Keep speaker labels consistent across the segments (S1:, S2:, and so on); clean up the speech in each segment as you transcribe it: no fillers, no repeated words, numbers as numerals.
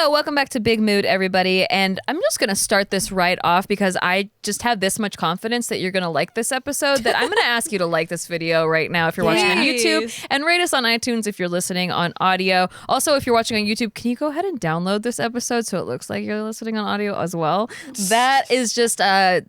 S1: So welcome back to Big Mood, everybody. And I'm just going to start this right off because I just have this much confidence that you're going to like this episode that I'm going to ask you to like this video right now if you're watching on YouTube, and rate us on iTunes if you're listening on audio. Also, if you're watching on YouTube, can you go ahead and download this episode so it looks like you're listening on audio as well? That is just a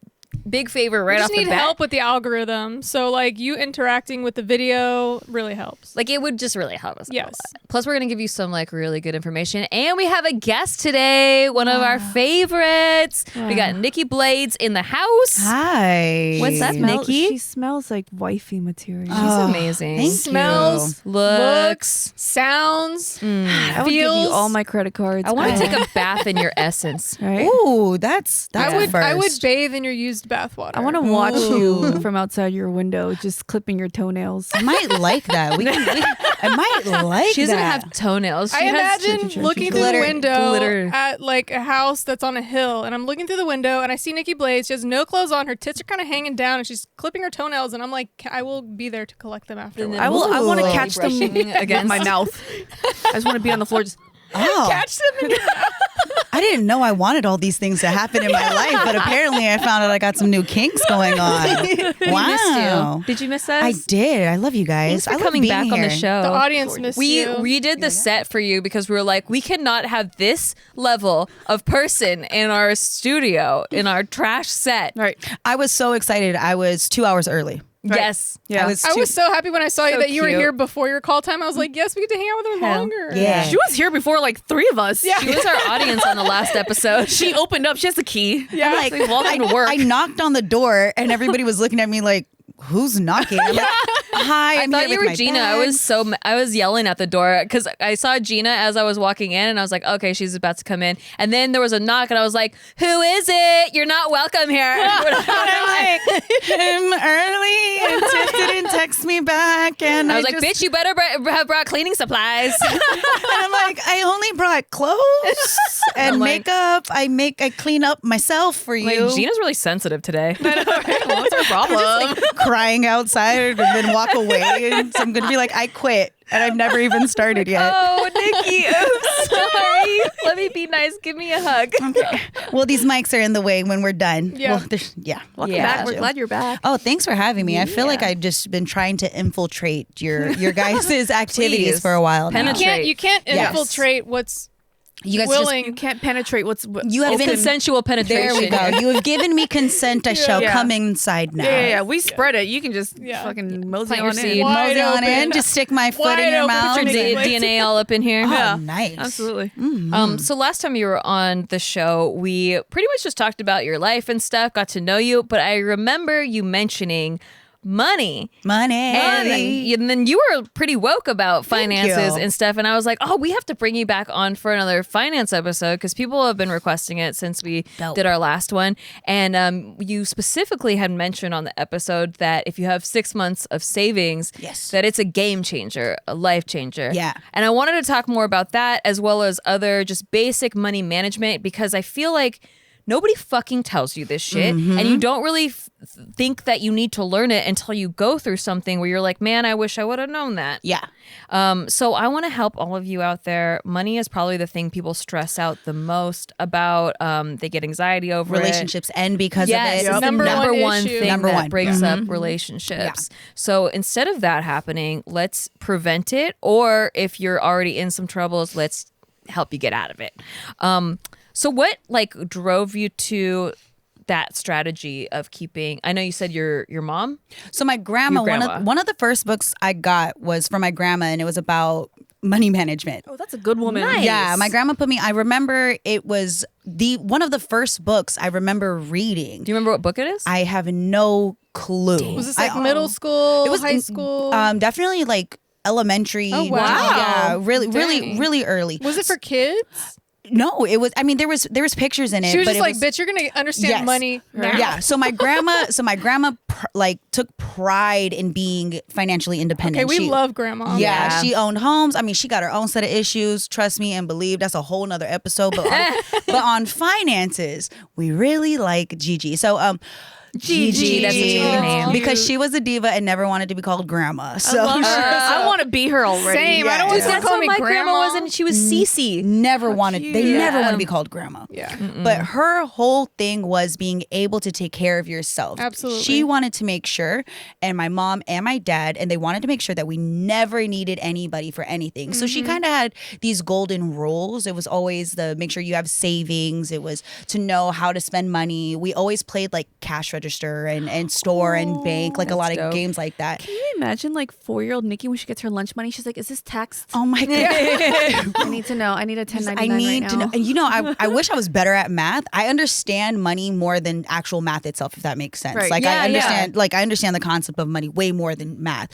S1: big favor right off the bat.
S2: We just need help with the algorithm. So like you interacting with the video really helps.
S1: Like it would just really help us.
S2: Yes.
S1: Plus we're going to give you some like really good information. And we have a guest today, one of our favorites. We got Nikki Blades in the house.
S3: Hi.
S1: What's up, Nikki?
S4: She smells like wifey material.
S1: She's amazing.
S3: Thank
S2: Smells,
S3: you.
S1: Looks.
S2: sounds,
S4: I would give you
S2: feels.
S4: all my credit cards.
S1: I want to take a bath in your essence.
S4: Right?
S3: Ooh, that's
S2: I would
S3: first.
S2: bathe in your used bath water.
S4: I want to watch you from outside your window, just clipping your toenails.
S3: I might like that. I might like
S1: She doesn't
S3: that.
S1: have toenails. She
S2: I
S1: has
S2: imagine looking through
S3: Glitter.
S2: the window
S1: Glitter.
S2: at like a house that's on a hill, and I'm looking through the window and I see Nikki Blades. She has no clothes on, her tits are kind of hanging down, and she's clipping her toenails. And I'm like, I will be there to collect them afterwards.
S4: I want to
S3: Ooh.
S4: catch them
S1: Brushing
S4: against my mouth. I just want to be on the floor. Just
S3: Oh,
S2: Catch them in your mouth.
S3: I didn't know I wanted all these things to happen in my life, but apparently I found out I got some new kinks going on. Wow.
S1: Did you miss us?
S3: I did. I love you guys.
S1: Thanks for
S3: I love
S1: coming
S3: being
S1: back on the
S3: here.
S1: show.
S2: The audience missed
S1: We
S2: you.
S1: redid the set for you because we were like, we cannot have this level of person in our studio, in our trash set.
S4: right.
S3: I was so excited. I was 2 hours early.
S4: Right.
S1: Yes.
S4: Yeah.
S3: I was
S2: I was so happy when I saw you
S1: So
S2: that you were
S1: cute.
S2: here before your call time. I was like, yes, we get to hang out with her
S1: Hell,
S2: longer.
S3: yeah.
S4: She was here before like three of us.
S2: Yeah.
S1: She was our audience on the last episode.
S4: She opened up. She has the key.
S2: Yeah.
S4: I'm like, welcome to work.
S3: I knocked on the door and everybody was looking at me like, who's knocking? I'm like, hi,
S1: I
S3: I'm
S1: thought
S3: here
S1: you
S3: with
S1: were
S3: my
S1: Gina.
S3: bags.
S1: I was yelling at the door because I saw Gina as I was walking in, and I was like, okay, she's about to come in. And then there was a knock, and I was like, who is it? You're not welcome here.
S3: I'm like, I'm early and Tiff didn't text me back. And
S1: I was like, bitch, you better have brought cleaning supplies.
S3: And I'm like, I only brought clothes and
S1: I'm like-
S3: makeup. I clean up myself for you.
S1: Like, Gina's really sensitive today.
S4: What's her problem?
S3: Crying outside and then walk away. And so I'm going to be like, I quit. And I've never even started yet.
S1: Oh, Nikki, I'm sorry. Let me be nice. Give me a hug.
S3: Okay. Well, these mics are in the way when we're done.
S2: Yeah.
S3: Well, yeah.
S4: Welcome
S1: Yeah.
S4: back. We're glad you're back.
S3: Oh, thanks for having me. I feel like I've just been trying to infiltrate your guys' activities
S1: Please.
S3: for a while now.
S1: Penetrate.
S2: You can't
S3: Yes.
S2: infiltrate what's
S3: You guys
S2: willing.
S4: You can't penetrate what's
S3: You have been
S1: Consensual penetration.
S3: There we go. You have given me consent. I shall
S4: Yeah.
S3: come inside now.
S4: Yeah. We spread it. You can just
S2: Yeah.
S4: fucking mosey
S1: Plant your
S4: on
S1: seed.
S4: in.
S2: Wide
S3: Mosey on
S2: open.
S3: in. Just stick my foot
S2: Wide
S3: in your
S2: open.
S3: mouth.
S2: Put your
S1: DNA all up in here.
S3: Oh,
S4: Yeah.
S3: nice.
S4: Absolutely.
S1: So last time you were on the show, we pretty much just talked about your life and stuff, got to know you, but I remember you mentioning money.
S3: Money.
S1: And then you were pretty woke about finances
S3: you.
S1: and stuff. And I was like, oh, we have to bring you back on for another finance episode because people have been requesting it since we
S3: Dope.
S1: did our last one. And you specifically had mentioned on the episode that if you have 6 months of savings,
S3: Yes.
S1: that it's a game changer, a life changer.
S3: Yeah.
S1: And I wanted to talk more about that as well as other just basic money management because I feel like nobody fucking tells you this shit, and you don't really think that you need to learn it until you go through something where you're like, man, I wish I would have known that.
S3: Yeah.
S1: So I want to help all of you out there. Money is probably the thing people stress out the most about. They get anxiety over
S3: Relationships end because
S1: Yes,
S3: of it.
S1: it's the
S2: Number
S1: number
S2: one
S1: one
S2: issue.
S1: thing
S3: Number
S1: that
S3: one.
S1: breaks up relationships. So instead of that happening, let's prevent it. Or if you're already in some troubles, let's help you get out of it. So what drove you to that strategy of keeping? I know you said your mom.
S3: So my grandma,
S1: Your grandma.
S3: one of the first books I got was from my grandma, and it was about money management.
S4: Oh, that's a good woman.
S1: Nice.
S3: Yeah, my grandma put me. I remember it was one of the first books I remember reading.
S1: Do you remember what book it is?
S3: I have no clue.
S2: Was this like middle school?
S3: It was
S2: high school?
S3: Definitely like elementary.
S2: Oh, wow.
S3: Yeah, really,
S2: Dang.
S3: really early.
S2: Was it for kids?
S3: No, it was. I mean, there was pictures in it.
S2: She was
S3: but
S2: just
S3: it
S2: like,
S3: was,
S2: bitch, you're gonna understand
S3: Yes.
S2: money now.
S3: Yeah. So my grandma took pride in being financially independent.
S2: Okay, we
S3: She-
S2: love grandma.
S3: Yeah, she owned homes. I mean, she got her own set of issues. Trust me and believe. That's a whole nother episode. But on finances, we really like Gigi. So
S1: Gigi, that's a cute name.
S3: Because she was a diva and never wanted to be called grandma. So
S4: I love her. I want to be her already.
S2: Same. I don't want someone to call me
S1: my
S2: grandma.
S1: was, and she was Cece.
S3: never wanted. They
S1: cute.
S3: never want
S1: Yeah.
S3: to be called grandma.
S2: Yeah.
S3: But her whole thing was being able to take care of yourself.
S2: Absolutely.
S3: She wanted to make sure, and my mom and my dad, and they wanted to make sure that we never needed anybody for anything. So she kind of had these golden rules. It was always the make sure you have savings. It was to know how to spend money. We always played like cash register and store and bank, like a lot of
S1: dope.
S3: games like that.
S4: Can you imagine like 4-year-old Nikki when she gets her lunch money? She's like, "Is this taxed?
S3: Oh my God.
S4: I need to know. I need a 1099
S3: I need
S4: right
S3: to
S4: now."
S3: know. And you know, I wish I was better at math. I understand money more than actual math itself, if that makes sense.
S4: Right.
S3: Like
S1: Yeah,
S3: I understand the concept of money way more than math.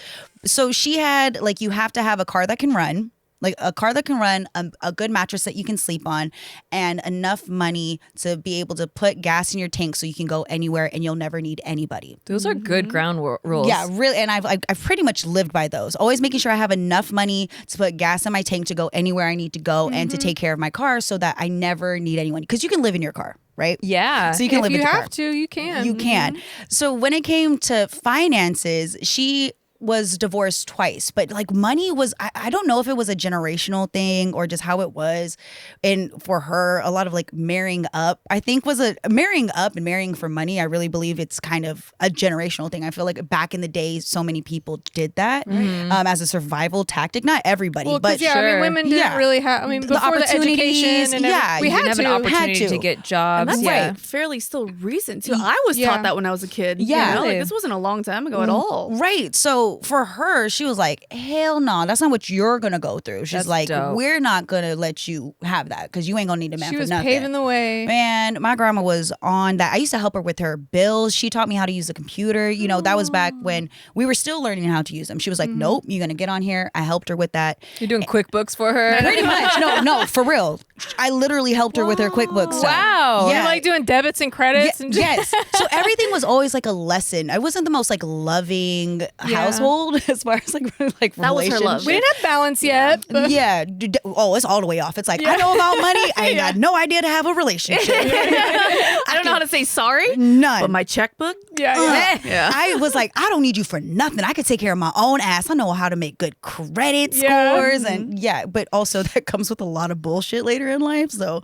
S3: So she had like, you have to have a car that can run. Like a car that can run, a good mattress that you can sleep on, and enough money to be able to put gas in your tank so you can go anywhere and you'll never need anybody.
S1: Those are good ground rules.
S3: Yeah, really. And I've pretty much lived by those. Always making sure I have enough money to put gas in my tank to go anywhere I need to go and to take care of my car so that I never need anyone. Because you can live in your car, right?
S1: Yeah.
S3: So you can
S2: If
S3: live
S2: you
S3: in your car.
S2: have to, you can.
S3: You can. So when it came to finances, she was divorced twice, but like money was, I don't know if it was a generational thing or just how it was. And for her, a lot of like marrying up, I think was marrying up and marrying for money. I really believe it's kind of a generational thing. I feel like back in the day, so many people did that as a survival tactic. Not everybody,
S2: Well,
S3: but
S2: yeah, I mean, women didn't
S3: Yeah.
S2: really have. I mean,
S3: The
S2: before the
S3: opportunities,
S2: education, and
S3: yeah,
S2: we
S3: you
S2: had
S1: have
S2: to.
S1: an opportunity
S3: Had
S1: to
S3: to.
S1: get jobs.
S4: And that's
S1: Yeah.
S4: like fairly still recent too. I was
S2: Yeah.
S4: taught that when I was a kid.
S3: Yeah.
S4: You know? Like this wasn't a long time ago at all.
S3: Right. So for her, she was like, hell no, that's not what you're going to go through. She's
S1: That's
S3: like,
S1: dope.
S3: we're not going to let you have that because you ain't going to need a man
S2: She
S3: for
S2: was
S3: nothing.
S2: paving the way.
S3: Man, my grandma was on that. I used to help her with her bills. She taught me how to use a computer. You know, that was back when we were still learning how to use them. She was like, nope, you're going to get on here. I helped her with that.
S1: You're doing QuickBooks for her.
S3: Pretty much. No, for real. I literally helped her with her QuickBooks stuff.
S1: Wow.
S3: Yeah.
S2: You're like doing debits and credits. And
S3: Yes. So everything was always like a lesson. I wasn't the most like loving household as far as like
S4: That was her love.
S2: we didn't have balance yet. But
S3: Yeah. Oh, it's all the way off. It's like, I know about money. I ain't got no idea to have a relationship.
S4: I don't know how to say sorry.
S3: None.
S4: But my checkbook.
S2: yeah.
S3: I was like, I don't need you for nothing. I could take care of my own ass. I know how to make good credit
S2: Yeah.
S3: scores. And yeah, but also that comes with a lot of bullshit later in life. So,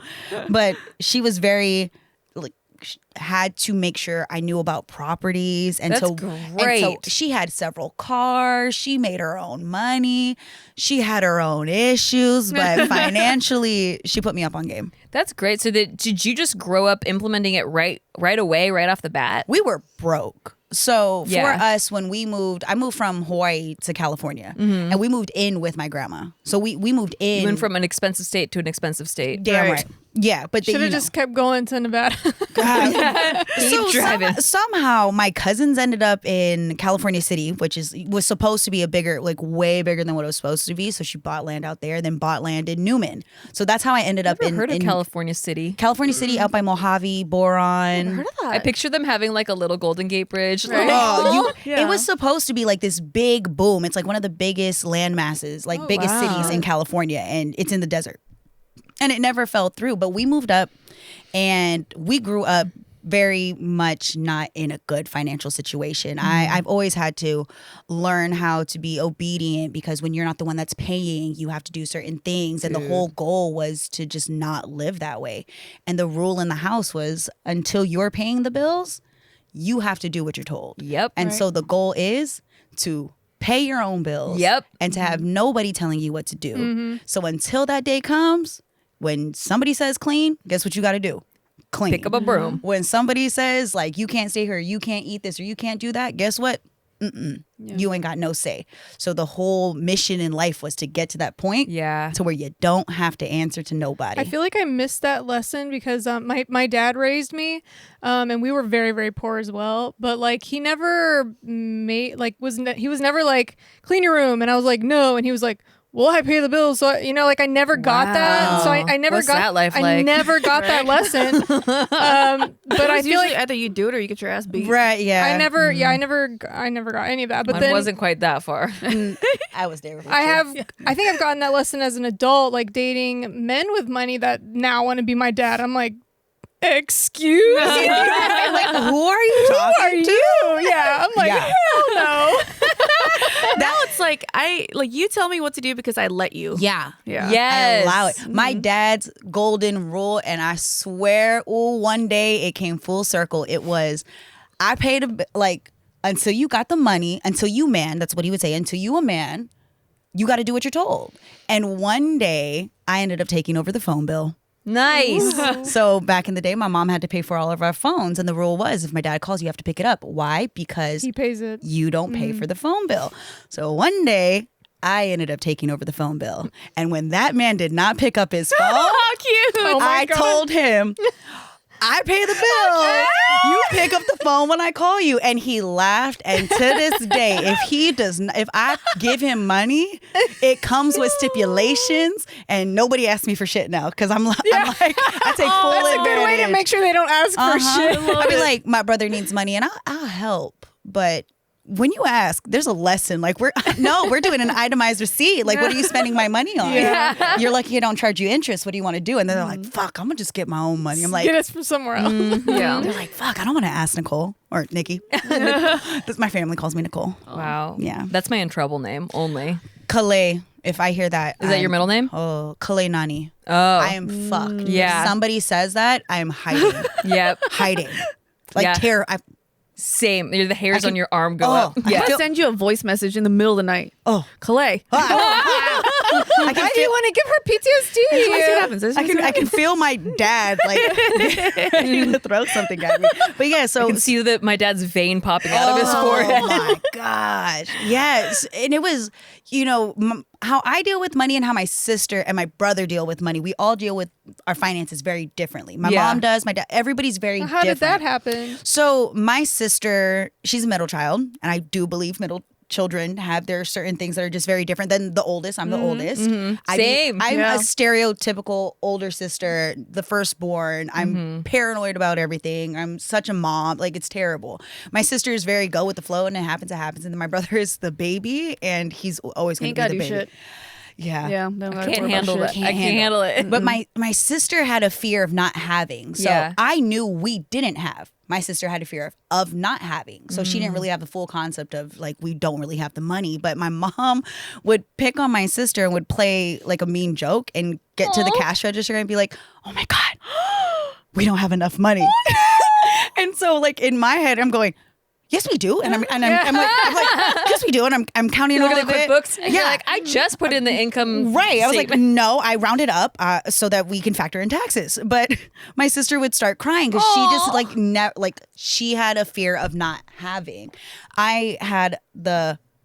S3: but she was very like, had to make sure I knew about properties. And
S1: That's
S3: so,
S1: great.
S3: And so she had several cars. She made her own money. She had her own issues, but financially, she put me up on game.
S1: That's great. So did you just grow up implementing it right away, right off the bat?
S3: We were broke. So for
S1: Yeah.
S3: us, when we moved, I moved from Hawaii to California, and we moved in with my grandma. So we moved in.
S1: You went from an expensive state to an expensive state.
S3: damn
S2: Right.
S3: right. Yeah, but
S2: Should have just kept going to Nevada.
S1: Keep driving.
S3: Somehow my cousins ended up in California City, which was supposed to be a bigger, like way bigger than what it was supposed to be. So she bought land out there, then bought land in Newman. So that's how I ended up
S1: Never
S3: in
S1: heard of
S3: in
S1: California City.
S3: California City, out by Mojave, Boron.
S4: Heard of that?
S1: I picture them having like a little Golden Gate Bridge.
S2: Right.
S3: Oh,
S4: Yeah.
S3: It was supposed to be like this big boom. It's like one of the biggest land masses, like biggest
S1: wow.
S3: cities in California, and it's in the desert. And it never fell through, but we moved up and we grew up very much not in a good financial situation. I've always had to learn how to be obedient because when you're not the one that's paying, you have to do certain things. And the whole goal was to just not live that way. And the rule in the house was until you're paying the bills, you have to do what you're told.
S1: Yep.
S3: And so the goal is to pay your own bills.
S1: Yep.
S3: And to have nobody telling you what to do. So until that day comes, when somebody says clean, guess what you got to do? Clean.
S1: Pick up a broom.
S3: When somebody says like you can't stay here, you can't eat this, or you can't do that, guess what? You ain't got no say. So the whole mission in life was to get to that point,
S1: Yeah.
S3: to where you don't have to answer to nobody.
S2: I feel like I missed that lesson because my dad raised me, and we were very, very poor as well. But like he never he was never like clean your room, and I was like no, and he was like, well, I pay the bills, so I never got that. So I never
S1: What's
S2: got
S1: that life
S2: I
S1: like?
S2: never got that lesson. But I feel like
S4: either you do it or you get your ass beat.
S3: right, yeah.
S2: I never got any of that. But
S1: Mine
S2: then
S1: wasn't quite that far.
S3: I was there. With
S2: I
S3: you.
S2: think I've gotten that lesson as an adult, like dating men with money that now want to be my dad. I'm like, excuse me?
S3: Like, who are you talking to?
S2: Yeah, I'm like,
S3: Yeah.
S2: hell no.
S4: Now it's like you tell me what to do because I let you.
S3: Yeah.
S4: Yeah.
S1: Yes.
S3: I allow it. My dad's golden rule, and I swear, one day it came full circle. It was, I paid until you got the money, until you man, that's what he would say, until you a man, you got to do what you're told. And one day I ended up taking over the phone bill.
S1: Nice.
S3: So back in the day, my mom had to pay for all of our phones. And the rule was, if my dad calls, you have to pick it up. Why? Because
S2: He pays it.
S3: you don't pay for the phone bill. So one day I ended up taking over the phone bill. And when that man did not pick up his phone,
S4: How cute.
S2: Oh my
S3: I
S2: God.
S3: told him, I pay the bill. You pick up the phone when I call you. And he laughed. And to this day, if I give him money, it comes with stipulations. And nobody asks me for shit now because I'm like, I take full
S2: That's a good way to
S3: advantage.
S2: make sure they don't ask for shit.
S3: I'll be like, my brother needs money, and I'll help. But when you ask, there's a lesson. Like we're doing an itemized receipt. Like, what are you spending my money on?
S2: Yeah.
S3: You're lucky I don't charge you interest. What do you want to do? And then they're like, fuck, I'm gonna just get my own money. I'm like,
S2: Get us from somewhere else.
S4: Yeah.
S3: they're like, fuck, I don't want to ask Nicole or Nikki. My family calls me Nicole.
S1: Wow.
S3: Yeah.
S1: That's my in trouble name only.
S3: Kalei. If I hear that,
S1: Is that your middle name?
S3: Oh, Kalei Nani.
S1: Oh.
S3: I am fucked.
S1: Yeah.
S3: If somebody says that, I am hiding.
S1: Yep.
S3: Hiding. Like
S1: Yeah.
S3: terror.
S1: Same. The hairs on your arm go
S3: Oh,
S1: up.
S3: I
S1: Yeah.
S4: I'm
S3: feel-
S4: gonna send you a voice message in the middle of the night.
S3: Oh.
S4: Calais.
S2: Why do you want to give her PTSD?
S4: Let's see what happens.
S3: I can feel my dad like ready to throw something at me. But yeah, so
S1: I can see my dad's vein popping out of his forehead.
S3: Oh my gosh. Yes. And it was, how I deal with money and how my sister and my brother deal with money. We all deal with our finances very differently. My
S1: Yeah.
S3: mom does, my dad, everybody's very
S2: How
S3: different.
S2: did that happen?
S3: So my sister, she's a middle child, and I do believe middle children have their certain things that are just very different than the oldest. I'm the oldest.
S1: Same.
S3: I'm
S4: Yeah.
S3: a stereotypical older sister, the firstborn. I'm paranoid about everything. I'm such a mom. Like, it's terrible. My sister is very go with the flow, and it happens. And then my brother is the baby, and he's always going
S4: Ain't
S3: to be
S4: gotta
S3: the
S4: do
S3: baby.
S4: shit.
S3: Yeah.
S4: Yeah. No,
S1: Can't handle it. I can't handle it.
S3: But my sister had a fear of not having. So
S1: Yeah.
S3: I knew we didn't have. My sister had a fear of not having. So she didn't really have the full concept of like, we don't really have the money. But my mom would pick on my sister and would play like a mean joke and get to the cash register and be like, oh my God, we don't have enough money. And so like in my head, I'm going, yes, we do. And I'm like, yes, we do. And I'm counting
S1: Look
S3: all
S1: at
S3: of
S1: the
S3: it.
S1: QuickBooks. And
S3: Yeah.
S1: You're like, I just put in the income.
S3: Right. I was like,
S1: statement.
S3: no, I rounded up so that we can factor in taxes. But my sister would start crying because she just she had a fear of not having. I had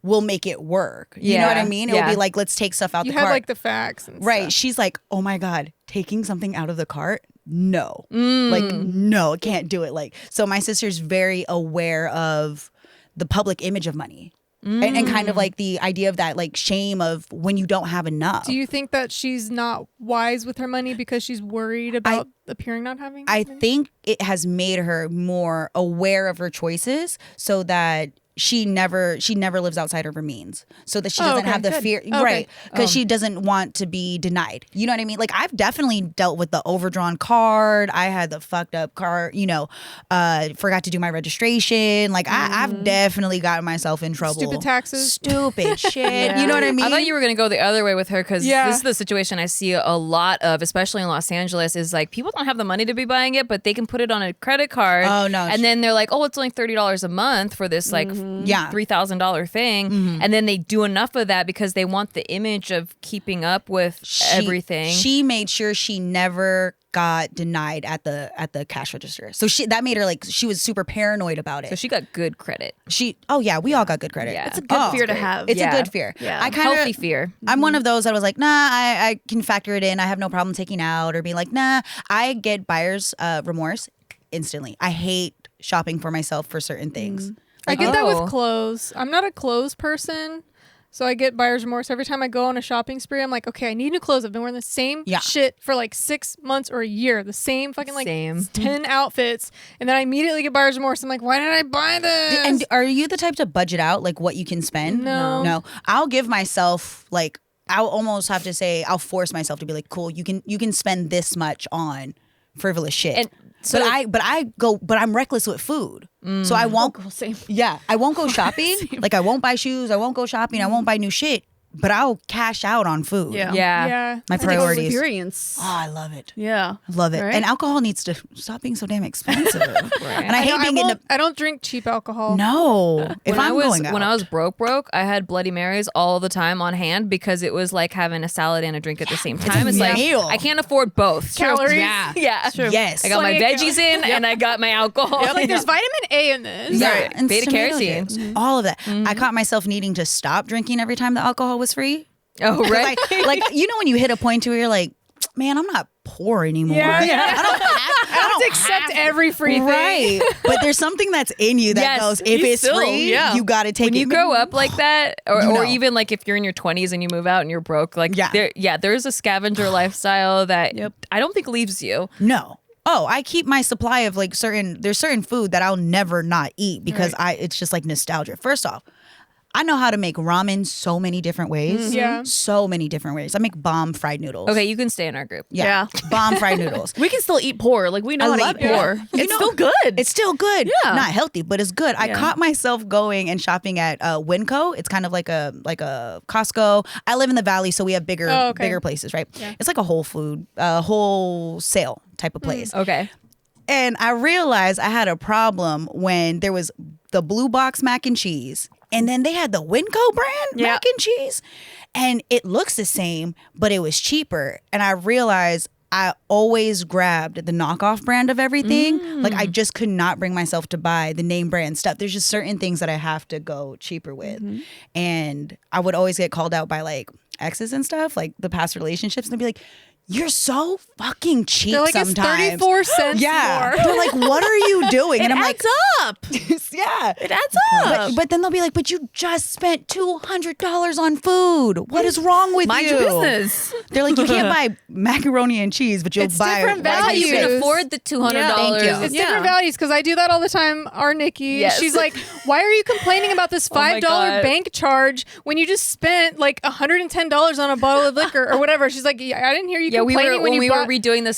S3: we'll make it work. You know what I
S1: Yeah.
S3: mean? It
S1: Yeah.
S3: would be like, let's take stuff out
S2: You
S3: the
S2: had
S3: cart.
S2: like the facts. And
S3: Right.
S2: stuff.
S3: She's like, oh my God, taking something out of the cart? No. Like, no, can't do it. Like, so my sister's very aware of the public image of money. And kind of like the idea of that like shame of when you don't have enough.
S2: Do you think that she's not wise with her money because she's worried about appearing not having?
S3: I think it has made her more aware of her choices so that she never lives outside of her means, so that she doesn't
S2: okay,
S3: have the
S2: good.
S3: fear,
S2: Okay.
S3: right? Because she doesn't want to be denied. You know what I mean? Like, I've definitely dealt with the overdrawn card. I had the fucked up card. Forgot to do my registration. Like, I've definitely gotten myself in trouble.
S2: Stupid taxes.
S3: Stupid shit. You know what I mean?
S1: I thought you were going to go the other way with her because
S2: Yeah.
S1: this is the situation I see a lot of, especially in Los Angeles, is like people don't have the money to be buying it, but they can put it on a credit card.
S3: Oh, no.
S1: And then they're like, oh, it's only $30 a month for this like
S3: Yeah.
S1: $3,000 thing. And then they do enough of that because they want the image of keeping up with everything.
S3: She made sure she never got denied at the cash register. So that made her like, she was super paranoid about it.
S1: So she got good credit.
S3: We all got good credit.
S1: Yeah.
S4: It's a good fear to have.
S3: It's
S1: Yeah.
S3: a good fear.
S4: Yeah.
S3: I kind
S1: Healthy
S3: of
S1: fear.
S3: I'm one of those that was like, nah, I can factor it in. I have no problem taking out or being like, nah. I get buyer's remorse instantly. I hate shopping for myself for certain things.
S2: I get that
S1: Oh.
S2: with clothes. I'm not a clothes person. So I get buyer's remorse every time I go on a shopping spree. I'm like, okay, I need new clothes. I've been wearing the same
S3: Yeah.
S2: shit for like 6 months or a year. The same fucking like
S1: Same.
S2: 10 outfits. And then I immediately get buyer's remorse. I'm like, why did I buy this?
S3: And are you the type to budget out like what you can spend?
S2: No.
S3: No. I'll give myself like, I'll almost have to say, I'll force myself to be like, cool, you can spend this much on frivolous shit.
S1: And so
S3: but I'm reckless with food. So I won't
S4: Same.
S3: Yeah, I won't go shopping. Like I won't buy shoes, I won't go shopping, I won't buy new shit, but I'll cash out on food.
S4: Yeah.
S1: yeah.
S3: My
S4: It's an
S3: priorities.
S4: experience.
S3: Oh, I love it.
S4: Yeah.
S3: I love it.
S4: Right?
S3: And alcohol needs to stop being so damn expensive. And I hate being in the
S2: I don't drink cheap alcohol.
S3: No. If I'm going out.
S1: When I was broke, I had Bloody Marys all the time on hand because it was like having a salad and a drink at the same time. It's like
S3: meal.
S1: I can't afford both.
S2: Calories.
S3: Yeah.
S1: Yeah.
S3: Yes.
S1: I got my
S2: Plenty of
S1: veggies in and I got my alcohol.
S2: Like there's vitamin A in this.
S3: Yeah,
S1: Right.
S3: and
S1: Beta
S3: tomato
S1: carotene.
S3: juice. All of that. I caught myself needing to stop drinking every time the alcohol was free.
S1: Oh, right.
S3: Like you know when you hit a point to where you're like, man, I'm not poor anymore.
S2: Yeah.
S3: I don't
S2: I have to accept every free thing.
S3: Right. But there's something that's in you that
S1: Yes,
S3: goes, if
S4: you
S3: it's
S4: still-
S3: free,
S4: yeah.
S3: you got to take
S1: When
S3: it.
S1: you grow up like that, or,
S3: You know.
S1: or even like if you're in your 20s and you move out and you're broke, like
S3: Yeah.
S1: there's a scavenger lifestyle that I don't think leaves you.
S3: No. Oh, I keep my supply of like there's certain food that I'll never not eat because it's just like nostalgia. First off, I know how to make ramen so many different ways.
S2: Yeah.
S3: So many different ways. I make bomb fried noodles.
S1: Okay, you can stay in our group.
S3: Yeah. Bomb fried noodles.
S4: We can still eat poor. Like we know how to
S3: love
S4: eat
S3: it.
S4: poor.
S3: You
S4: It's
S3: know,
S4: still good.
S3: It's still good.
S4: Yeah.
S3: Not healthy, but it's good. I
S4: Yeah.
S3: caught myself going and shopping at Winco. It's kind of like a Costco. I live in the valley, so we have bigger places, right?
S2: Yeah.
S3: It's like a wholesale type of place.
S1: Okay.
S3: And I realized I had a problem when there was the blue box mac and cheese, and then they had the Winco brand mac and cheese, and it looks the same, but it was cheaper. And I realized I always grabbed the knockoff brand of everything. Like I just could not bring myself to buy the name brand stuff. There's just certain things that I have to go cheaper with. And I would always get called out by like exes and stuff, like the past relationships, and they'd be like, you're so fucking cheap
S2: They're like, it's
S3: sometimes.
S2: 34 cents
S3: Yeah.
S2: more.
S3: They're like, what are you doing? And I'm
S4: adds
S3: like,
S4: up.
S3: yeah.
S4: It adds up.
S3: But then they'll be like, but you just spent $200 on food. What is wrong with
S4: Mind
S3: you?
S4: your business.
S3: They're like, you can't buy macaroni and cheese, but you'll
S2: It's
S3: buy
S2: different
S1: That's how you
S2: values.
S1: can afford the $200.
S4: Yeah.
S3: Thank you.
S2: It's
S4: Yeah.
S2: different values because I do that all the time. Our Nikki,
S1: Yes.
S2: she's like, "Why are you complaining about this
S1: my
S2: $5
S1: God.
S2: bank charge when you just spent like $110 on a bottle of liquor or whatever?" She's like, "Yeah, I didn't hear you
S1: Yeah,
S2: complaining
S1: when
S2: you
S1: we
S2: bought."
S1: were redoing the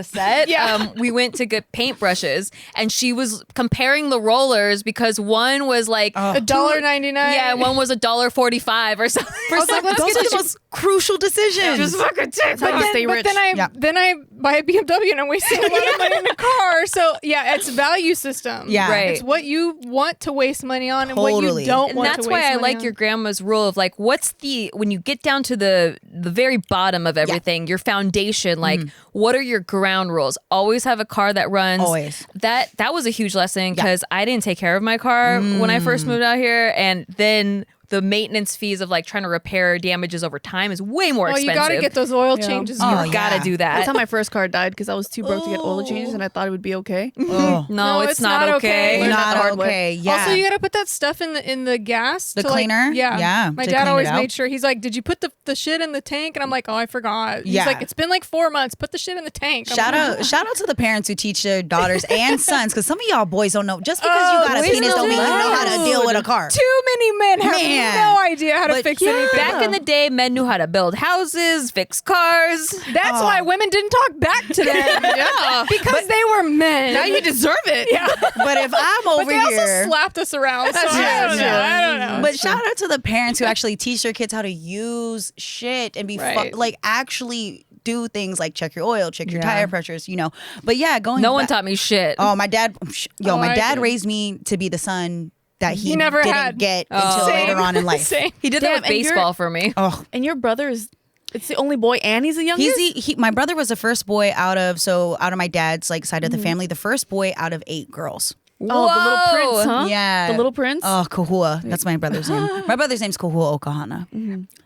S1: set.
S2: Yeah.
S1: We went to get paintbrushes, and she was comparing the rollers because one was like
S2: $1.99.
S1: yeah, and one was $1.45 or something.
S2: I was like, let's
S3: Those
S2: get
S3: are the
S2: the
S3: most crucial decisions.
S1: Just fucking take
S4: how you stay
S2: But
S4: rich.
S2: then I buy a BMW and I'm wasting a lot of money in a car. So yeah, it's value system.
S3: Yeah.
S1: Right.
S2: It's what you want to waste money on and what
S3: Totally.
S2: you don't
S1: And
S2: want
S1: that's
S2: to
S1: why
S2: waste
S1: I
S2: money
S1: like
S2: on.
S1: your grandma's rule of like, what's when you get down to the very bottom of everything, your foundation, like what are your ground rules? Always have a car that runs.
S3: Always.
S1: That was a huge lesson because I didn't take care of my car when I first moved out here, and then the maintenance fees of like trying to repair damages over time is way more
S2: Oh,
S1: expensive.
S2: you got to get those oil changes.
S3: Oh,
S2: You
S1: Gotta
S3: yeah.
S1: do
S4: That's
S1: that.
S4: how my first car died because I was too broke to get oil changes and I thought it would be okay.
S3: Oh.
S1: No, it's not okay.
S4: Learned that the
S3: Not
S4: hard way.
S3: okay. Yeah.
S2: Also, you got to put that stuff in the gas.
S3: The
S2: to, like-
S3: cleaner?
S2: yeah.
S3: Yeah,
S2: My
S3: to
S2: dad
S3: clean it
S2: always
S3: out.
S2: made sure. He's like, "Did you put the shit in the tank?" And I'm like, "Oh, I forgot." He's
S3: Yeah.
S2: like, "It's been like 4 months. Put the shit in the tank." I'm
S3: Shout
S2: like,
S3: out to the parents who teach their daughters and sons, because some of y'all boys don't know. Just because you got a
S2: boys
S3: penis don't mean you know how to
S2: don't.
S3: deal with a car.
S2: Too many men have
S3: Man.
S2: no idea how to
S3: But
S2: fix
S3: yeah.
S2: anything.
S1: Back in the day, men knew how to build houses, fix cars.
S2: That's why women didn't talk back to them.
S4: Yeah.
S2: Because they were men.
S4: Now you deserve it.
S2: yeah.
S3: But if I'm over
S2: But they also
S3: here,
S2: slapped us around. So
S3: That's
S2: I don't
S3: true.
S2: know. I don't know.
S3: but shout out to the parents who actually teach their kids how to use shit and be
S2: Right.
S3: like actually do things like check your oil, check your
S1: Yeah.
S3: tire pressures, you know. But yeah, going
S1: No one
S3: back-
S1: taught me shit.
S3: Oh, my dad,
S2: Oh,
S3: my
S2: I
S3: dad
S2: did.
S3: raised me to be the son that he
S2: never
S3: didn't
S2: had.
S3: get until
S2: Same.
S3: later on in life.
S2: Same.
S1: He did that
S4: Damn,
S1: with
S4: and you're-
S1: baseball for me.
S3: Oh,
S4: And your brother is, it's the only boy and he's the youngest?
S3: my brother was the first boy out of my dad's like side of the family, the first boy out of 8 girls.
S4: Oh, the little
S1: Whoa.
S4: prince, huh?
S3: Yeah.
S4: The little prince?
S3: Oh, Kahua. That's my brother's name. My brother's name's Kahua Okahana.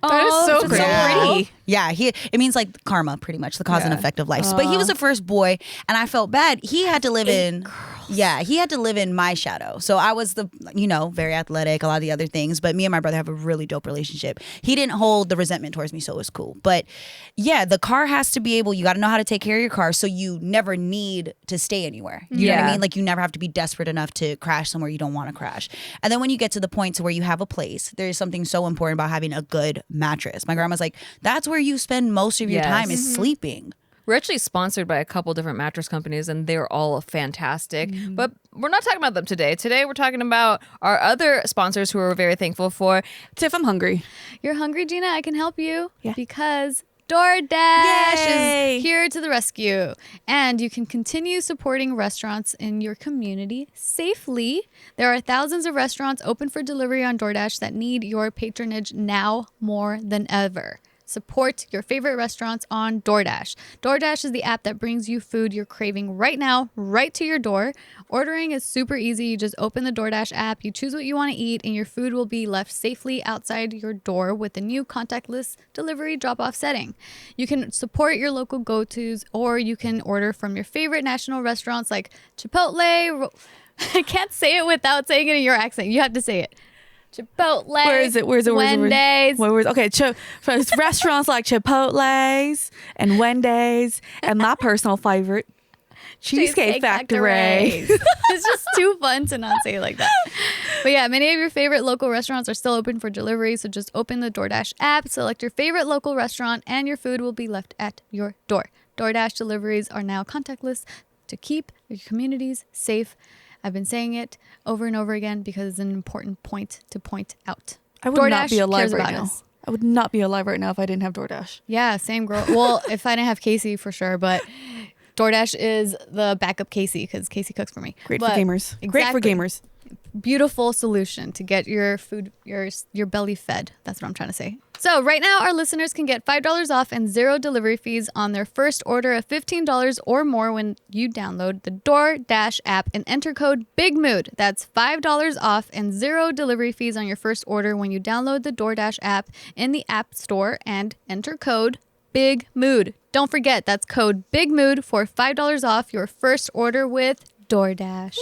S2: That is so
S1: that's
S2: cool.
S1: pretty.
S3: Yeah, it means like karma, pretty much, the cause and effect of life. But he was the first boy, and I felt bad. He had to live he had to live in my shadow. So I was very athletic, a lot of the other things. But me and my brother have a really dope relationship. He didn't hold the resentment towards me, so it was cool. But yeah, the car has to be able. You got to know how to take care of your car, so you never need to stay anywhere. You know what I
S1: Yeah.
S3: mean? Like you never have to be desperate enough to crash somewhere you don't want to crash. And then when you get to the point to where you have a place, there is something so important about having a good mattress. My grandma's like, that's where you spend most of your
S1: Yes.
S3: time is sleeping.
S1: We're actually sponsored by a couple different mattress companies, and they're all fantastic. But we're not talking about them today. Today, we're talking about our other sponsors who we're very thankful for.
S4: Tiff, I'm hungry.
S5: You're hungry, Gina? I can help you.
S4: Yeah.
S5: Because DoorDash
S4: Yay!
S5: is here to the rescue. And you can continue supporting restaurants in your community safely. There are thousands of restaurants open for delivery on DoorDash that need your patronage now more than ever. Support your favorite restaurants on DoorDash. DoorDash is the app that brings you food you're craving right now, right to your door. Ordering is super easy. You just open the DoorDash app, you choose what you want to eat, and your food will be left safely outside your door with the new contactless delivery drop-off setting. You can support your local go-tos, or you can order from your favorite national restaurants like Chipotle. I can't say it without saying it in your accent. You have to say it. Chipotle.
S4: Where is it?
S5: Wendy's.
S4: Okay, restaurants like Chipotle's and Wendy's, and my personal favorite, Cheesecake Factory.
S5: It's just too fun to not say it like that. But yeah, many of your favorite local restaurants are still open for delivery, so just open the DoorDash app, select your favorite local restaurant, and your food will be left at your door. DoorDash deliveries are now contactless to keep your communities safe. I've been saying it over and over again because it's an important point to point out.
S4: I would not
S5: DoorDash
S4: be alive
S5: cares
S4: right
S5: about
S4: now.
S5: us.
S4: I would not be alive right now if I didn't have DoorDash.
S5: Yeah, same girl. Well, if I didn't have Casey for sure, but DoorDash is the backup Casey because Casey cooks for me.
S4: Great
S5: But
S4: for gamers. Great for
S5: exactly.
S4: gamers.
S5: Beautiful solution to get your food, your belly fed. That's what I'm trying to say. So right now, our listeners can get $5 off and 0 delivery fees on their first order of $15 or more when you download the DoorDash app and enter code BIGMOOD. That's $5 off and 0 delivery fees on your first order when you download the DoorDash app in the App Store and enter code BIGMOOD. Don't forget, that's code BIGMOOD for $5 off your first order with DoorDash.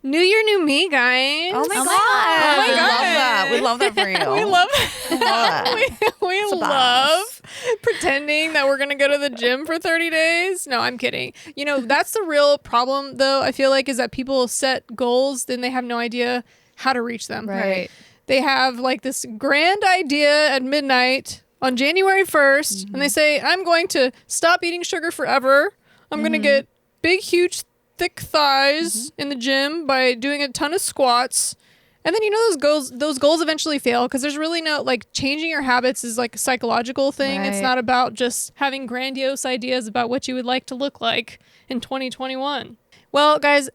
S2: New year, new me, guys.
S4: Oh my god!
S2: Oh my
S4: We
S2: God.
S4: love that. We love that for you.
S2: We love
S4: that.
S2: we love pretending that we're gonna go to the gym for 30 days. No, I'm kidding. You know, that's the real problem though, I feel like, is that people set goals, then they have no idea how to reach them.
S5: Right.
S2: They have like this grand idea at midnight on January 1st, and they say, I'm going to stop eating sugar forever. I'm gonna get big, huge, thick thighs in the gym by doing a ton of squats. And then, you know, those goals eventually fail because there's really no, like, changing your habits is like a psychological thing. It's
S5: Right.
S2: not about just having grandiose ideas about what you would like to look like in 2021. Well, guys,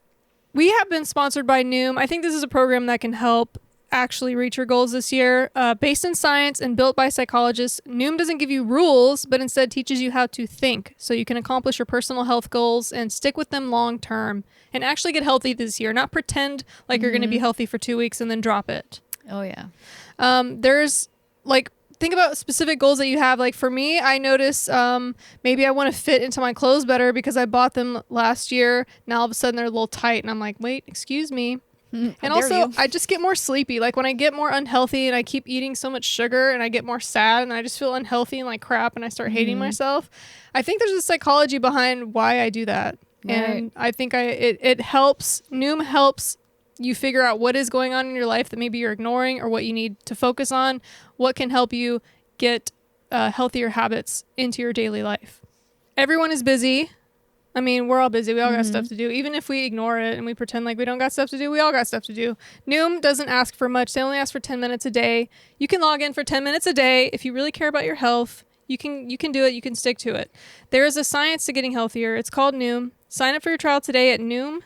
S2: we have been sponsored by Noom. I think this is a program that can help actually reach your goals this year. Based in science and built by psychologists, Noom doesn't give you rules, but instead teaches you how to think so you can accomplish your personal health goals and stick with them long term and actually get healthy this year, not pretend like you're going to be healthy for 2 weeks and then drop it.
S5: Oh yeah.
S2: There's like, think about specific goals that you have. Like for me, I notice maybe I want to fit into my clothes better because I bought them last year. Now all of a sudden they're a little tight and I'm like, wait, excuse me. And
S4: dare
S2: also,
S4: you.
S2: I just get more sleepy. Like when I get more unhealthy and I keep eating so much sugar and I get more sad and I just feel unhealthy and like crap and I start hating myself. I think there's a psychology behind why I do that. And I think it helps. Noom helps you figure out what is going on in your life that maybe you're ignoring or what you need to focus on, what can help you get healthier habits into your daily life. Everyone is busy. I mean, we're all busy. We all got stuff to do. Even if we ignore it and we pretend like we don't got stuff to do, we all got stuff to do. Noom doesn't ask for much. They only ask for 10 minutes a day. You can log in for 10 minutes a day. If you really care about your health, you can do it. You can stick to it. There is a science to getting healthier. It's called Noom. Sign up for your trial today at Noom.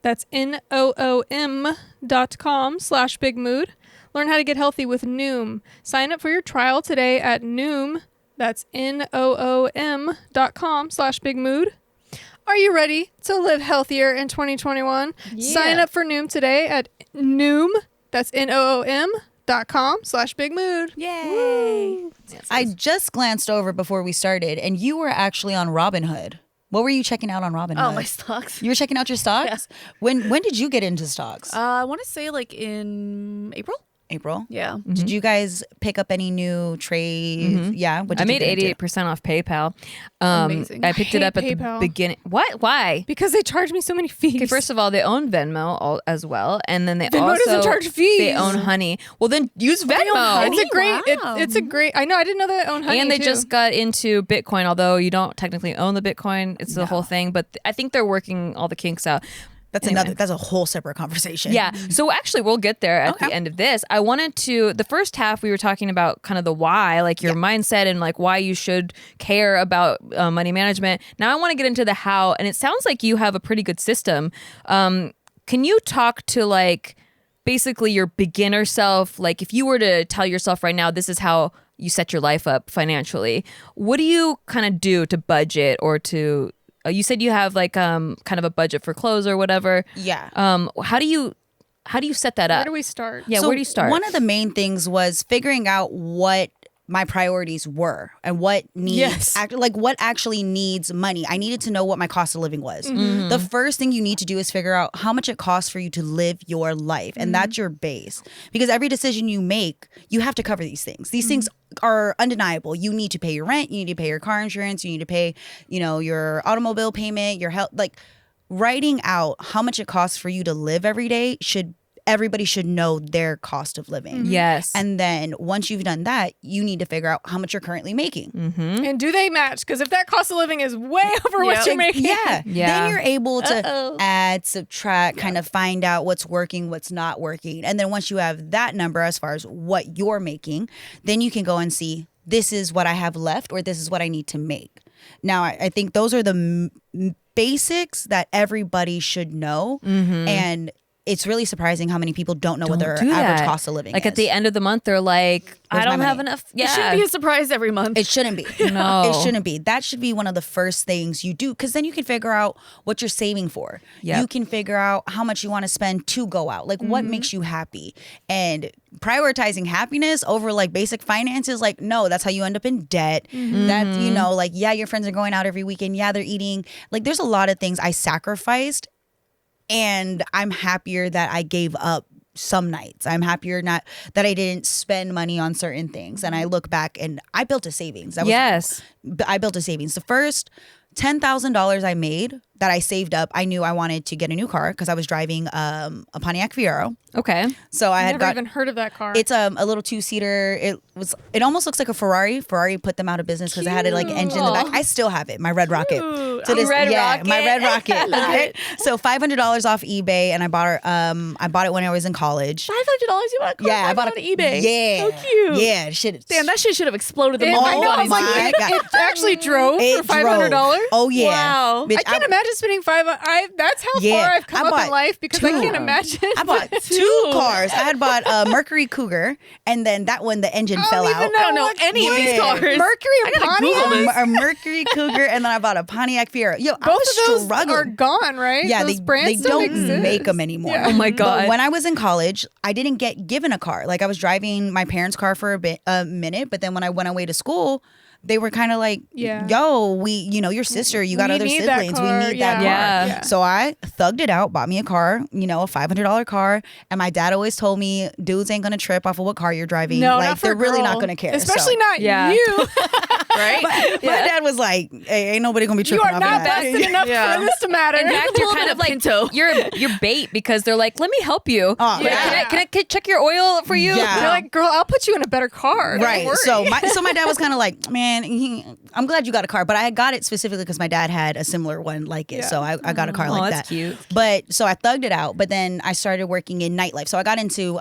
S2: That's noom.com/bigmood. Learn how to get healthy with Noom. Sign up for your trial today at Noom. That's noom.com/bigmood. Are you ready to live healthier in 2021?
S5: Yeah.
S2: Sign up for Noom today at Noom. That's noom.com/bigmood.
S4: Yay!
S3: I just glanced over before we started, and you were actually on Robinhood. What were you checking out on Robinhood?
S4: Oh, my stocks.
S3: You were checking out your stocks? When did you get into stocks?
S4: I want to say like in April.
S3: April.
S4: Yeah.
S3: Did you guys pick up any new trades? Yeah. What
S1: I
S3: did you
S1: made
S3: get into?
S1: 88% off PayPal.
S4: Amazing.
S1: I picked it
S2: hate
S1: up at the
S2: PayPal.
S1: beginning. What? Why?
S2: Because they charge me so many fees.
S1: Okay, first of all, they own Venmo as well, and then they
S2: Venmo
S1: also
S2: doesn't charge fees.
S1: They own Honey. Well, then use Venmo.
S2: it's a great.
S4: Wow.
S2: It's a great. I know. I didn't know they own Honey
S1: And they
S2: too.
S1: just got into Bitcoin, although you don't technically own the Bitcoin. It's the whole thing, but I think they're working all the kinks out.
S3: That's
S1: Anyway.
S3: that's a whole separate conversation.
S1: Yeah. So actually, we'll get there at the end of this. I wanted to, the first half, we were talking about kind of the why, like your mindset and like why you should care about money management. Now I want to get into the how, and it sounds like you have a pretty good system. Can you talk to like basically your beginner self? Like if you were to tell yourself right now, this is how you set your life up financially. What do you kind of do to budget or to you said you have like kind of a budget for clothes or whatever.
S3: Yeah.
S1: How do you set that up?
S2: Where do we start?
S1: Yeah,
S3: So
S1: where do you start?
S3: One of the main things was figuring out what my priorities were and what needs what actually needs money. I needed to know what my cost of living was. The first thing you need to do is figure out how much it costs for you to live your life, and that's your base. Because every decision you make, you have to cover these things. These things are undeniable. You need to pay your rent, you need to pay your car insurance, you need to pay, your automobile payment, your health. Like writing out how much it costs for you to live every day everybody should know their cost of living.
S1: Yes.
S3: And then once you've done that, you need to figure out how much you're currently making.
S2: And do they match? Because if that cost of living is way over what you're making,
S3: Yeah.
S1: Yeah.
S3: Then you're able to add, subtract, kind of find out what's working, what's not working. And then once you have that number as far as what you're making, then you can go and see, this is what I have left or this is what I need to make. Now, I think those are the basics that everybody should know. And it's really surprising how many people don't know what their
S1: do
S3: average
S1: that.
S3: cost of living
S1: Like
S3: is.
S1: at the end of the month, they're like, I
S3: Where's my
S1: don't have
S3: money?
S1: enough.
S4: It
S1: Yeah.
S4: shouldn't be a surprise every month.
S3: It shouldn't be.
S1: No.
S3: It shouldn't be. That should be one of the first things you do, because then you can figure out what you're saving for.
S1: Yep.
S3: You can figure out how much you want to spend to go out. Like what makes you happy. And prioritizing happiness over like basic finances, like no, that's how you end up in debt. That, like, yeah, your friends are going out every weekend. Yeah, they're eating. Like there's a lot of things I sacrificed, and I'm happier that I gave up some nights. I'm happier not that I didn't spend money on certain things. And I look back and I built a savings. I built a savings. The first $10,000 I made that I saved up, I knew I wanted to get a new car because I was driving a Pontiac Fiero.
S1: Okay.
S3: So I had
S2: never even heard of that car.
S3: It's a little 2-seater. It almost looks like a Ferrari. Ferrari put them out of business because it had like an engine in the back. I still have it, my red Rocket.
S1: Rocket?
S3: My red Rocket. Okay. So $500 off eBay, and I bought it when I was in college.
S4: $500 you bought a car?
S3: Yeah, I bought
S4: on eBay.
S3: Yeah,
S4: So cute.
S3: Yeah, shit.
S4: Damn, that shit should have exploded the
S2: I
S4: moment.
S2: know. I was
S3: my
S2: like,
S3: God.
S2: it actually drove
S3: It
S2: for $500.
S3: drove. Oh yeah.
S4: Wow.
S3: Bitch,
S2: I can't imagine spending that's how
S3: Yeah,
S2: far I've come
S3: I
S2: up in
S3: bought
S2: life because I
S3: two.
S2: can't imagine.
S3: I bought two cars. I had bought a Mercury Cougar, and then that one, the engine fell out.
S2: even
S4: I don't know
S2: what-
S4: any of these
S3: Yeah.
S4: cars.
S2: Mercury
S4: I
S2: and
S4: gotta Google
S2: Pontiac.
S4: this.
S3: A Mercury Cougar, and then I bought a Pontiac Fiero. Yo, I
S2: Both
S3: was
S2: of those
S3: struggling.
S2: are gone, right?
S3: Yeah,
S2: those
S3: they
S2: brands still
S3: don't
S2: exist.
S3: make them anymore.
S2: Yeah.
S1: Oh my
S3: But
S1: God.
S3: when I was in college, I didn't get given a car. Like I was driving my parents' car for a minute, but then when I went away to school, they were kind of like,
S2: Yeah.
S3: yo, your sister, you got
S2: We
S3: other
S2: need that
S3: siblings.
S2: car.
S3: We need that car.
S1: Yeah.
S2: Yeah.
S3: So I thugged it out, bought me a car, a $500 car. And my dad always told me, dudes ain't going to trip off of what car you're driving.
S2: No,
S3: like,
S2: not for
S3: they're
S2: a
S3: really
S2: girl.
S3: not going to care.
S2: Especially
S3: So-
S2: not
S1: Yeah.
S2: you.
S4: Right?
S3: My dad was like, hey, ain't nobody going to be
S2: You
S3: tripping
S2: are
S3: off
S2: not
S3: of that.
S2: busted enough
S4: Yeah.
S2: for this to matter.
S1: In fact, you're
S4: little
S1: kind
S4: bit
S1: of
S4: of
S1: like
S4: Pinto.
S1: you're bait because they're like, let me help you.
S3: Oh,
S1: Like,
S3: yeah.
S1: can I check your oil for you?
S3: Yeah.
S2: They're like, girl, I'll put you in a better car. Don't
S3: Right.
S2: worry.
S3: So my dad was kind of like, man, I'm glad you got a car, but I got it specifically because my dad had a similar one like it.
S2: Yeah.
S3: So I got a car
S1: Oh,
S3: like
S1: that's
S3: that.
S1: cute.
S3: But so I thugged it out, but then I started working in nightlife. So I got into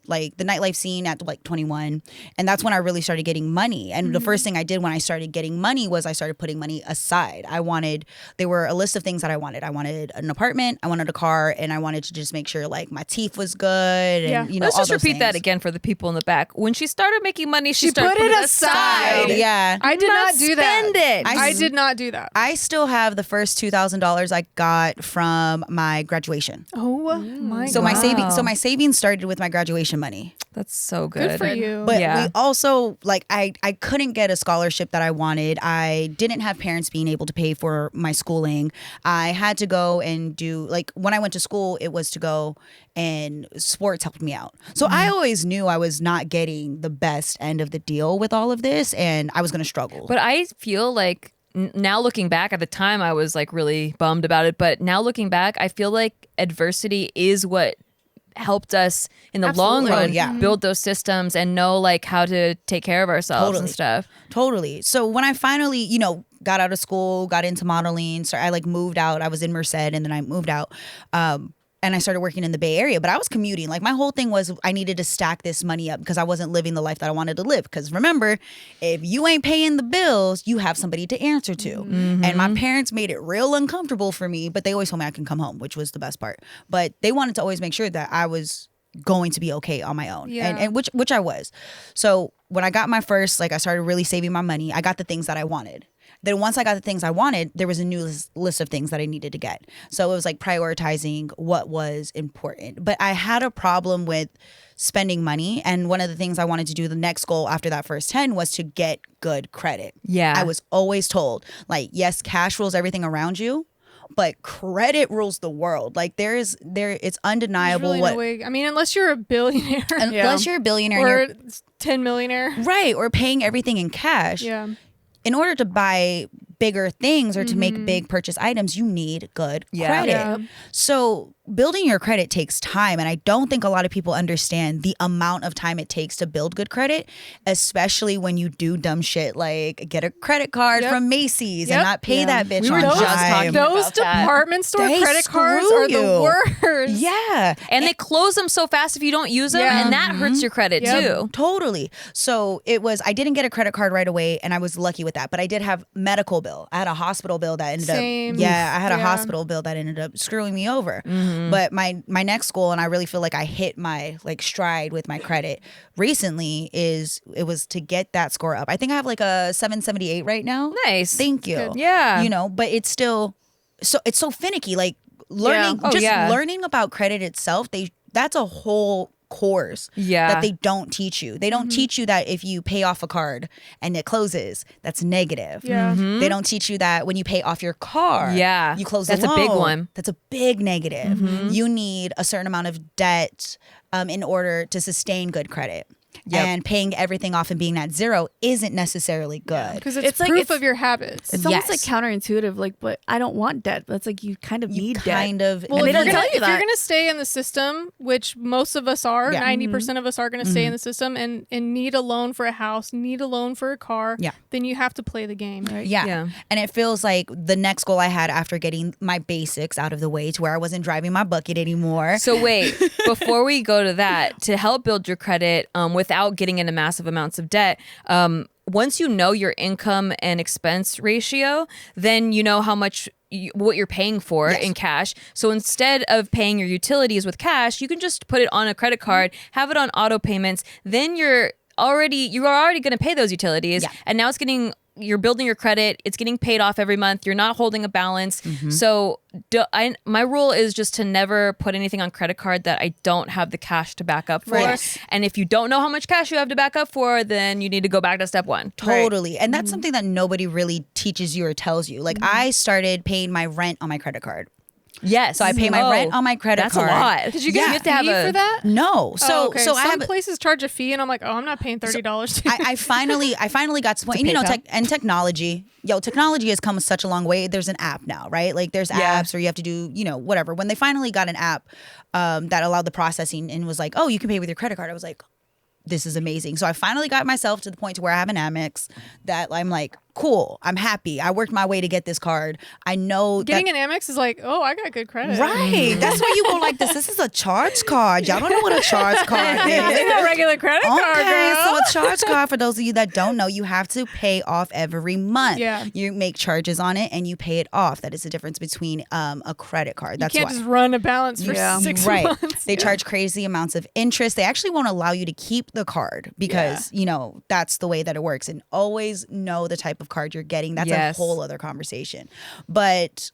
S3: like the nightlife scene at like 21, and that's when I really started getting money. And the first thing I did when I started getting money was I started putting money aside. There were a list of things that I wanted. I wanted an apartment, I wanted a car, and I wanted to just make sure like my teeth was good. And
S2: Yeah.
S1: Let's
S3: all
S1: just
S3: those
S1: repeat that
S3: things.
S1: agang for the people in the back. When she started making money, she started
S2: put
S1: putting
S2: it aside.
S3: Yeah.
S2: I did not do do that.
S1: Spend it.
S2: I did not do that.
S3: I still have the first $2,000 I got from my graduation.
S2: Oh my
S3: So
S2: god.
S3: my savings started with my graduation money.
S1: That's so good.
S2: Good for you.
S3: But
S1: Yeah.
S3: we also I couldn't get a scholarship that I wanted. I didn't have parents being able to pay for my schooling. I had to go and do when I went to school, it was to go and sports helped me out. So I always knew I was not getting the best end of the deal with all of this, and I was going to struggle.
S1: But I feel like now looking back, at the time I was like really bummed about it, but now looking back, I feel like adversity is what helped us in the long run build those systems and know like how to take care of ourselves and stuff.
S3: Totally. So when I finally, got out of school, got into modeling, so I moved out. I was in Merced and then I moved out. And I started working in the Bay Area, but I was commuting. Like my whole thing was I needed to stack this money up because I wasn't living the life that I wanted to live. Because remember, if you ain't paying the bills, you have somebody to answer to. And my parents made it real uncomfortable for me, but they always told me I can come home, which was the best part. But they wanted to always make sure that I was going to be okay on my own, and which I was. So when I got my first, I started really saving my money. I got the things that I wanted. Then once I got the things I wanted, there was a new list of things that I needed to get. So it was prioritizing what was important. But I had a problem with spending money. And one of the things I wanted to do, the next goal after that first 10 was to get good credit.
S1: Yeah.
S3: I was always told, yes, cash rules everything around you, but credit rules the world. It's undeniable
S2: really no way. I mean, unless you're a billionaire.
S3: Unless you're a billionaire.
S2: Or 10 millionaire.
S3: Right. Or paying everything in cash.
S2: Yeah.
S3: In order to buy bigger things or to make big purchase items, you need good credit.
S2: Yeah.
S3: So building your credit takes time. And I don't think a lot of people understand the amount of time it takes to build good credit, especially when you do dumb shit like get a credit card from Macy's and not pay that bitch on time.
S2: Those department store credit cards are the worst.
S3: Yeah.
S1: And they close them so fast if you don't use them, and that hurts your credit too.
S3: Totally. So I didn't get a credit card right away, and I was lucky with that. But I did have medical bill. I had a hospital bill that ended up. I had a hospital bill that ended up screwing me over. But my next goal, and I really feel like I hit my stride with my credit recently, it was to get that score up. I think I have a 778 right now.
S1: Nice.
S3: Thank you.
S1: Good. Yeah.
S3: But it's still it's so finicky. Learning learning about credit itself, that's a whole course that they don't teach you. They don't teach you that if you pay off a card and it closes, that's negative. They don't teach you that when you pay off your car, you close the loan.
S1: That's a big one.
S3: That's a big negative. You need a certain amount of debt in order to sustain good credit. And paying everything off and being at zero isn't necessarily good.
S2: Because it's proof of your habits.
S4: It's almost counterintuitive, but I don't want debt. That's you kind of need debt.
S2: Well,
S4: if
S2: you're going to stay in the system, which most of us are, 90% of us are going to stay in the system and need a loan for a house, need a loan for a car, then you have to play the game, right?
S3: Yeah. And it feels like the next goal I had after getting my basics out of the way to where I wasn't driving my bucket anymore.
S1: So wait, before we go to that, to help build your credit without getting into massive amounts of debt, once you know your income and expense ratio, then you know how much what you're paying for in cash. So instead of paying your utilities with cash, you can just put it on a credit card, have it on auto payments. Then you are already going to pay those utilities, and now you're building your credit. It's getting paid off every month. You're not holding a balance. So my rule is just to never put anything on credit card that I don't have the cash to back up for. And if you don't know how much cash you have to back up for, then you need to go back to step one.
S3: Totally. And that's something that nobody really teaches you or tells you. I started paying my rent on my credit card.
S1: Yes.
S3: So I pay my rent on my credit card.
S1: That's a lot.
S2: Did you get a fee for that?
S3: No. So
S2: okay.
S3: so
S2: some places charge a fee, and I'm like, I'm not paying $30.
S3: I finally got to the point. And technology has come such a long way. There's an app now, right? There's apps, or you have to do whatever. When they finally got an app that allowed the processing and was like, oh, you can pay with your credit card, I was like, this is amazing. So I finally got myself to the point to where I have an Amex that I'm like, cool, I'm happy. I worked my way to get this card. I know
S2: getting an Amex is like, oh, I got good credit.
S3: Right. That's why you go like this. This is a charge card. Y'all don't know what a charge card is.
S2: It's a regular credit card, girl.
S3: So a charge card, for those of you that don't know, you have to pay off every month.
S2: Yeah.
S3: You make charges on it and you pay it off. That is the difference between a credit card. That's
S2: you can't just run a balance for 6 months.
S3: They charge crazy amounts of interest. They actually won't allow you to keep the card because, that's the way that it works. And always know the type of of card you're getting. That's
S1: Yes.
S3: a whole other conversation. But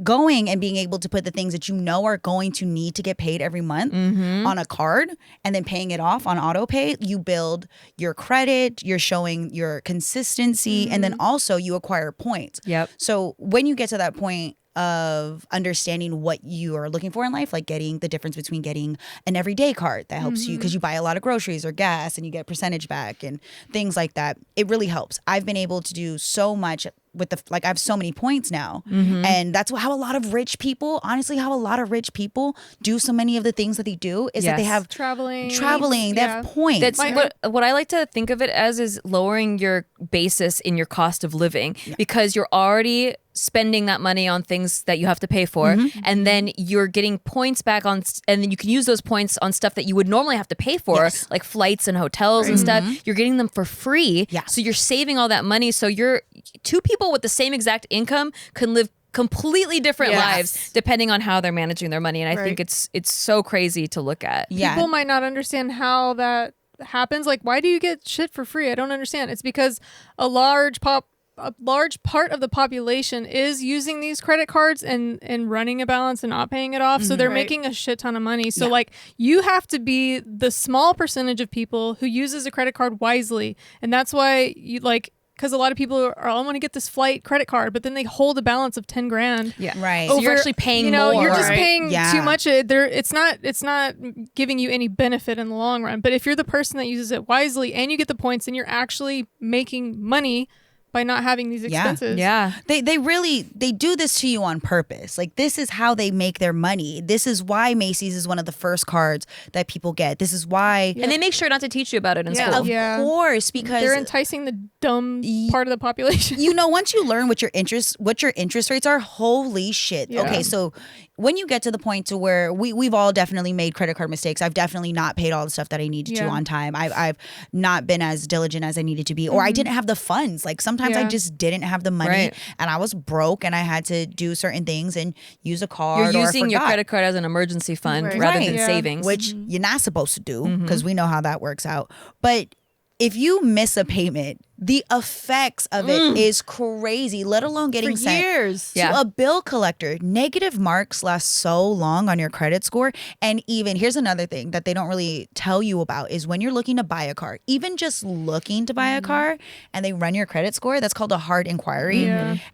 S3: going and being able to put the things that you know are going to need to get paid every month on a card and then paying it off on auto pay, you build your credit, you're showing your consistency, and then also you acquire points.
S1: Yep.
S3: So when you get to that point of understanding what you are looking for in life, like getting the difference between getting an everyday card that helps you because you buy a lot of groceries or gas and you get percentage back and things like that, it really helps. I've been able to do so much with I have so many points now. And that's how a lot of rich people, honestly, how a lot of rich people do so many of the things that they do is that they
S1: Yes.
S3: have
S2: Traveling,
S3: they have points.
S1: That's what I like to think of it as is lowering your basis in your cost of living because you're already spending that money on things that you have to pay for, and then you're getting points back on, and then you can use those points on stuff that you would normally have to pay for, like flights and hotels and stuff. You're getting them for free, so you're saving all that money. So you're two people with the same exact income can live completely different lives depending on how they're managing their money, and I think it's so crazy to look at.
S2: People might not understand how that happens. Like, why do you get shit for free? I don't understand. It's because a large part of the population is using these credit cards and running a balance and not paying it off. So they're making a shit ton of money. So like you have to be the small percentage of people who uses a credit card wisely. And that's why you like, because a lot of people are, I want to get this flight credit card, but then they hold a balance of 10 grand.
S1: Yeah.
S3: Right.
S1: So you're actually paying more.
S2: You're just paying
S3: Yeah.
S2: too much. It's not giving you any benefit in the long run. But if you're the person that uses it wisely and you get the points, then you're actually making money by not having these expenses.
S1: Yeah.
S3: They do this to you on purpose. Like, this is how they make their money. This is why Macy's is one of the first cards that people get. This is why.
S1: And they make sure not to teach you about it in school.
S3: Of course, because
S2: They're enticing the dumb part of the population.
S3: you know, once you learn what your interest rates are, holy shit.
S2: Yeah.
S3: Okay, so when you get to the point to where we've all definitely made credit card mistakes. I've definitely not paid all the stuff that I needed to on time. I've not been as diligent as I needed to be, or I didn't have the funds. Like, sometimes I just didn't have the money and I was broke and I had to do certain things and use a card.
S1: You're using your credit card as an emergency fund rather than savings.
S3: Which you're not supposed to do, because we know how that works out. But if you miss a payment, the effects of it is crazy, let alone getting sent
S4: years.
S3: to a bill collector. Negative marks last so long on your credit score. And even, here's another thing that they don't really tell you about is when you're looking to buy a car, even just looking to buy a car and they run your credit score, that's called a hard inquiry.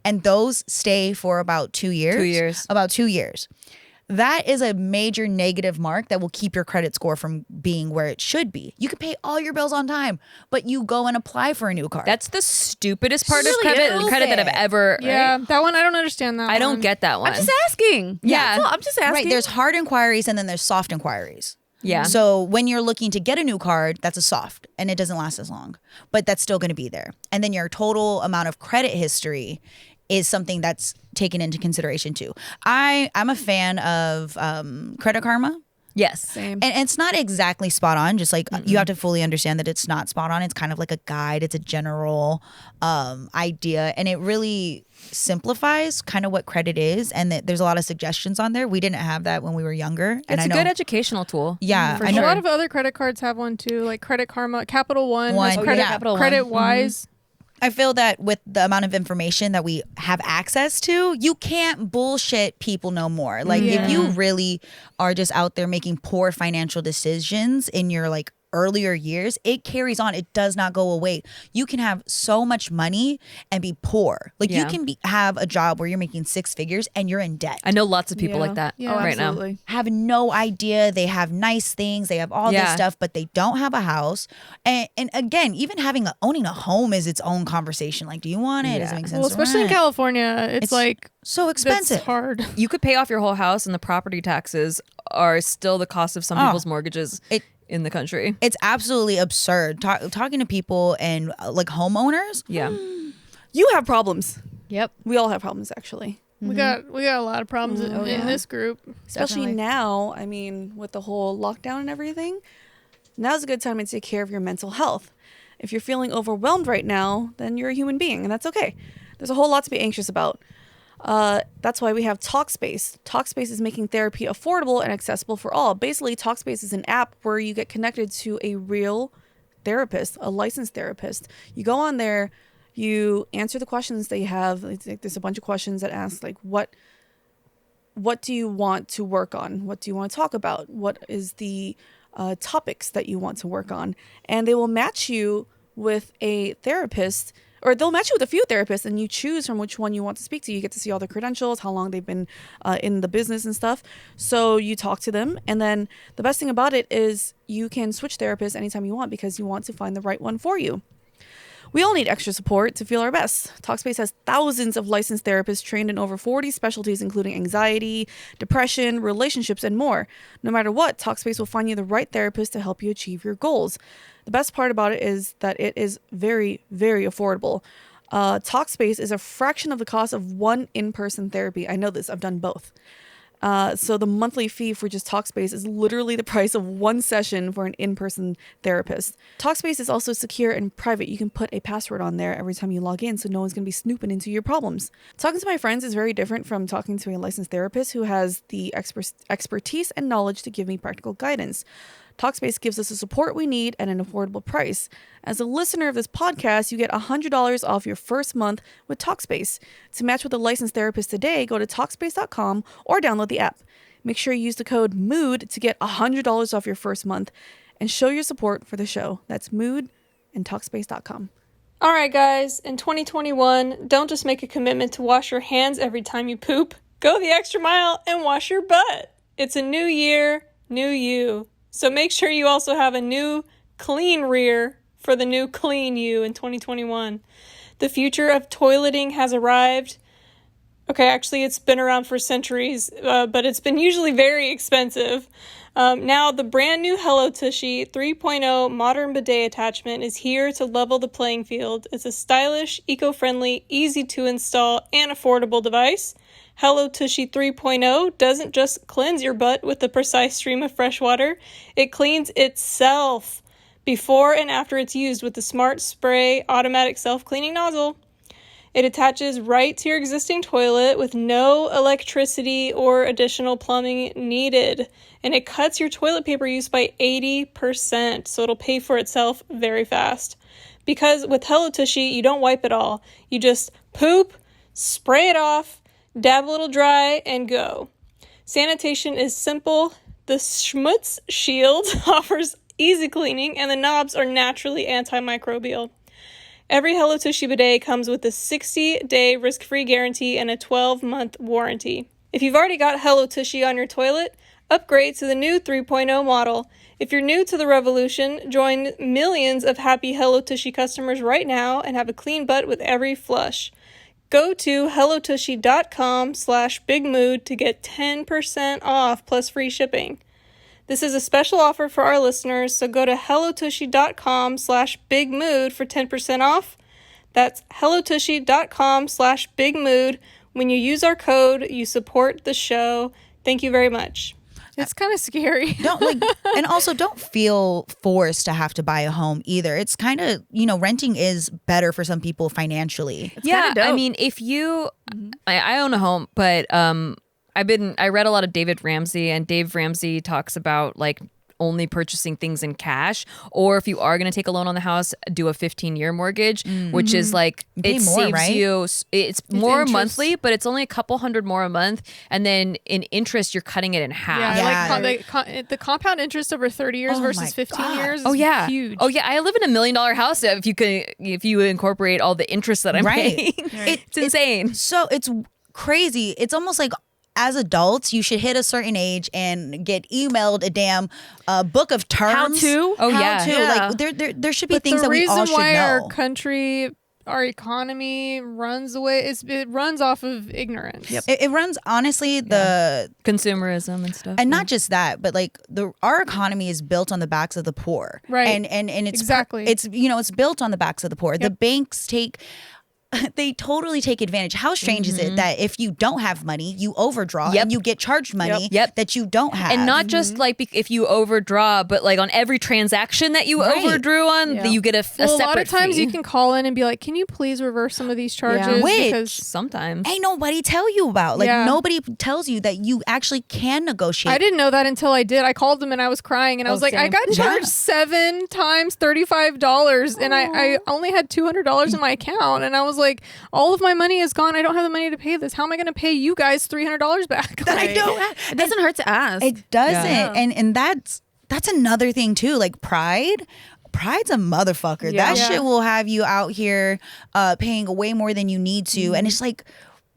S3: And those stay for about 2 years.
S1: 2 years.
S3: About 2 years. That is a major negative mark that will keep your credit score from being where it should be. You can pay all your bills on time, but you go and apply for a new card.
S1: That's the stupidest part of
S3: Really
S1: credit that I've ever.
S2: Yeah, that one I don't understand. That
S1: I don't get that one.
S4: I'm just asking.
S1: Yeah.
S4: That's all. I'm just asking.
S3: right. There's hard inquiries and then there's soft inquiries.
S1: Yeah.
S3: So when you're looking to get a new card, that's a soft and it doesn't last as long, but that's still going to be there. And then your total amount of credit history is something that's taken into consideration too. I'm a fan of Credit Karma.
S1: Yes.
S4: Same.
S3: And it's not exactly spot on. Just like you have to fully understand that it's not spot on. It's kind of like a guide. It's a general idea. And it really simplifies kind of what credit is. And that there's a lot of suggestions on there. We didn't have that when we were younger. And
S1: It's
S3: I
S1: a
S3: know,
S1: good educational tool.
S3: Yeah.
S2: For
S3: I
S2: sure.
S3: know.
S2: A lot of other credit cards have one too, like Credit Karma, Capital One, has
S3: Oh,
S2: credit,
S3: yeah.
S1: Capital One.
S2: credit Wise.
S3: I feel that with the amount of information that we have access to, you can't bullshit people no more. Like, if you really are just out there making poor financial decisions in your like earlier years, it carries on. It does not go away. You can have so much money and be poor. Like, you can have a job where you're making 6 figures and you're in debt.
S1: I know lots of people like that
S2: Yeah.
S1: right now.
S4: Absolutely.
S3: Have no idea. They have nice things. They have all this stuff, but they don't have a house. And again, even owning a home is its own conversation. Like, do you want it? Does it make sense?
S2: Well,
S3: to
S2: especially in
S3: rent?
S2: California, it's like
S3: So expensive.
S2: that's hard.
S1: You could pay off your whole house and the property taxes are still the cost of some people's mortgages in the country.
S3: It's absolutely absurd. Talking to people and like homeowners.
S1: Yeah.
S4: You have problems.
S5: Yep.
S4: We all have problems, actually.
S2: We got a lot of problems in this group.
S4: Especially
S5: Definitely.
S4: now, I mean, with the whole lockdown and everything, now's a good time to take care of your mental health. If you're feeling overwhelmed right now, then you're a human being, and that's okay. There's a whole lot to be anxious about. That's why we have Talkspace. Talkspace is making therapy affordable and accessible for all. Basically, Talkspace is an app where you get connected to a real therapist, a licensed therapist. You go on there, You answer the questions that you have. There's a bunch of questions that ask like, what do you want to work on? What do you want to talk about? What is the topics that you want to work on? And they will match you with a therapist, or they'll match you with a few therapists, and you choose from which one you want to speak to. You get to see all their credentials, how long they've been in the business and stuff. So you talk to them. And then the best thing about it is you can switch therapists anytime you want because you want to find the right one for you. We all need extra support to feel our best. Talkspace has thousands of licensed therapists trained in over 40 specialties, including anxiety, depression, relationships, and more. No matter what, Talkspace will find you the right therapist to help you achieve your goals. The best part about it is that it is very, very affordable. Talkspace is a fraction of the cost of one in-person therapy. I know this. I've done both. So the monthly fee for just Talkspace is literally the price of one session for an in-person therapist. Talkspace is also secure and private. You can put a password on there every time you log in, so no one's going to be snooping into your problems. Talking to my friends is very different from talking to a licensed therapist who has the expertise and knowledge to give me practical guidance. Talkspace gives us the support we need at an affordable price. As a listener of this podcast, you get $100 off your first month with Talkspace. To match with a licensed therapist today, go to Talkspace.com or download the app. Make sure you use the code MOOD to get $100 off your first month and show your support for the show. That's MOOD and Talkspace.com.
S2: All right, guys, in 2021, don't just make a commitment to wash your hands every time you poop. Go the extra mile and wash your butt. It's a new year, new you. So make sure you also have a new clean rear for the new clean you in 2021. The future of toileting has arrived. Okay, actually, it's been around for centuries, but it's been usually very expensive. Now, the brand new Hello Tushy 3.0 modern bidet attachment is here to level the playing field. It's a stylish, eco-friendly, easy to install, and affordable device. Hello Tushy 3.0 doesn't just cleanse your butt with a precise stream of fresh water, it cleans itself before and after it's used with the Smart Spray automatic self-cleaning nozzle. It attaches right to your existing toilet with no electricity or additional plumbing needed. And it cuts your toilet paper use by 80%, so it'll pay for itself very fast. Because with Hello Tushy, you don't wipe it all. You just poop, spray it off, dab a little dry, and go. Sanitation is simple. The Schmutz Shield offers easy cleaning, and the knobs are naturally antimicrobial. Every Hello Tushy bidet comes with a 60-day risk-free guarantee and a 12-month warranty. If you've already got Hello Tushy on your toilet, upgrade to the new 3.0 model. If you're new to the revolution, join millions of happy Hello Tushy customers right now and have a clean butt with every flush. Go to hellotushy.com/bigmood to get 10% off plus free shipping. This is a special offer for our listeners, so go to hellotushy.com/bigmood for 10% off. That's hellotushy.com/bigmood. When you use our code, you support the show. Thank you very much. It's kind of scary.
S3: And also don't feel forced to have to buy a home either. It's kind of, renting is better for some people financially.
S4: It's kinda dope.
S1: I mean, if you, I own a home, but I read a lot of David Ramsey, and Dave Ramsey talks about like only purchasing things in cash, or if you are going to take a loan on the house, do a 15-year mortgage, which is like, it
S3: more,
S1: saves
S3: right?
S1: you, it's more
S2: interest.
S1: monthly, but it's only a couple $100 more a month. And then in interest, you're cutting it in half.
S2: Yeah, like the compound interest over 30 years versus 15 years is huge.
S1: Oh yeah, I live in $1 million house if you incorporate all the interest that I'm paying. It's insane.
S3: So it's crazy. It's almost like as adults, you should hit a certain age and get emailed a damn book of terms.
S4: How to?
S1: Oh, yeah.
S3: Like there should be things that we all should
S2: the reason why our
S3: know.
S2: country, our economy runs away, it runs off of ignorance.
S3: Yep. It runs, honestly, the
S1: Consumerism and stuff.
S3: and not just that, but like our economy is built on the backs of the poor,
S2: Right.
S3: And it's
S2: Exactly.
S3: it's it's built on the backs of the poor. The banks take they totally take advantage. How strange is it that if you don't have money, you overdraw
S1: Yep.
S3: and you get charged money
S1: Yep.
S3: that you don't have.
S1: And not just like if you overdraw, but like on every transaction that you
S3: Right.
S1: overdrew on,
S2: Yeah.
S1: you get a
S2: Well, a
S1: separate
S2: lot of times
S1: fee.
S2: you can call in and be like, "Can you please reverse some of these charges?"
S3: Which-
S2: Because
S1: Sometimes.
S3: ain't nobody tell you about. Like
S2: Yeah.
S3: nobody tells you that you actually can negotiate.
S2: I didn't know that until I did. I called them and I was crying and I
S1: Oh,
S2: was like, I
S1: same.
S2: got charged 7 times $35 and I only had $200 in my account and I was like, all of my money is gone. I don't have the money to pay this. How am I going to pay you guys $300 back?
S3: that I
S2: Like,
S3: don't have.
S4: It doesn't hurt to ask.
S3: It doesn't.
S1: Yeah.
S3: And that's another thing too. Like pride. Pride's a motherfucker.
S2: Yeah.
S3: That shit will have you out here paying way more than you need to. And it's like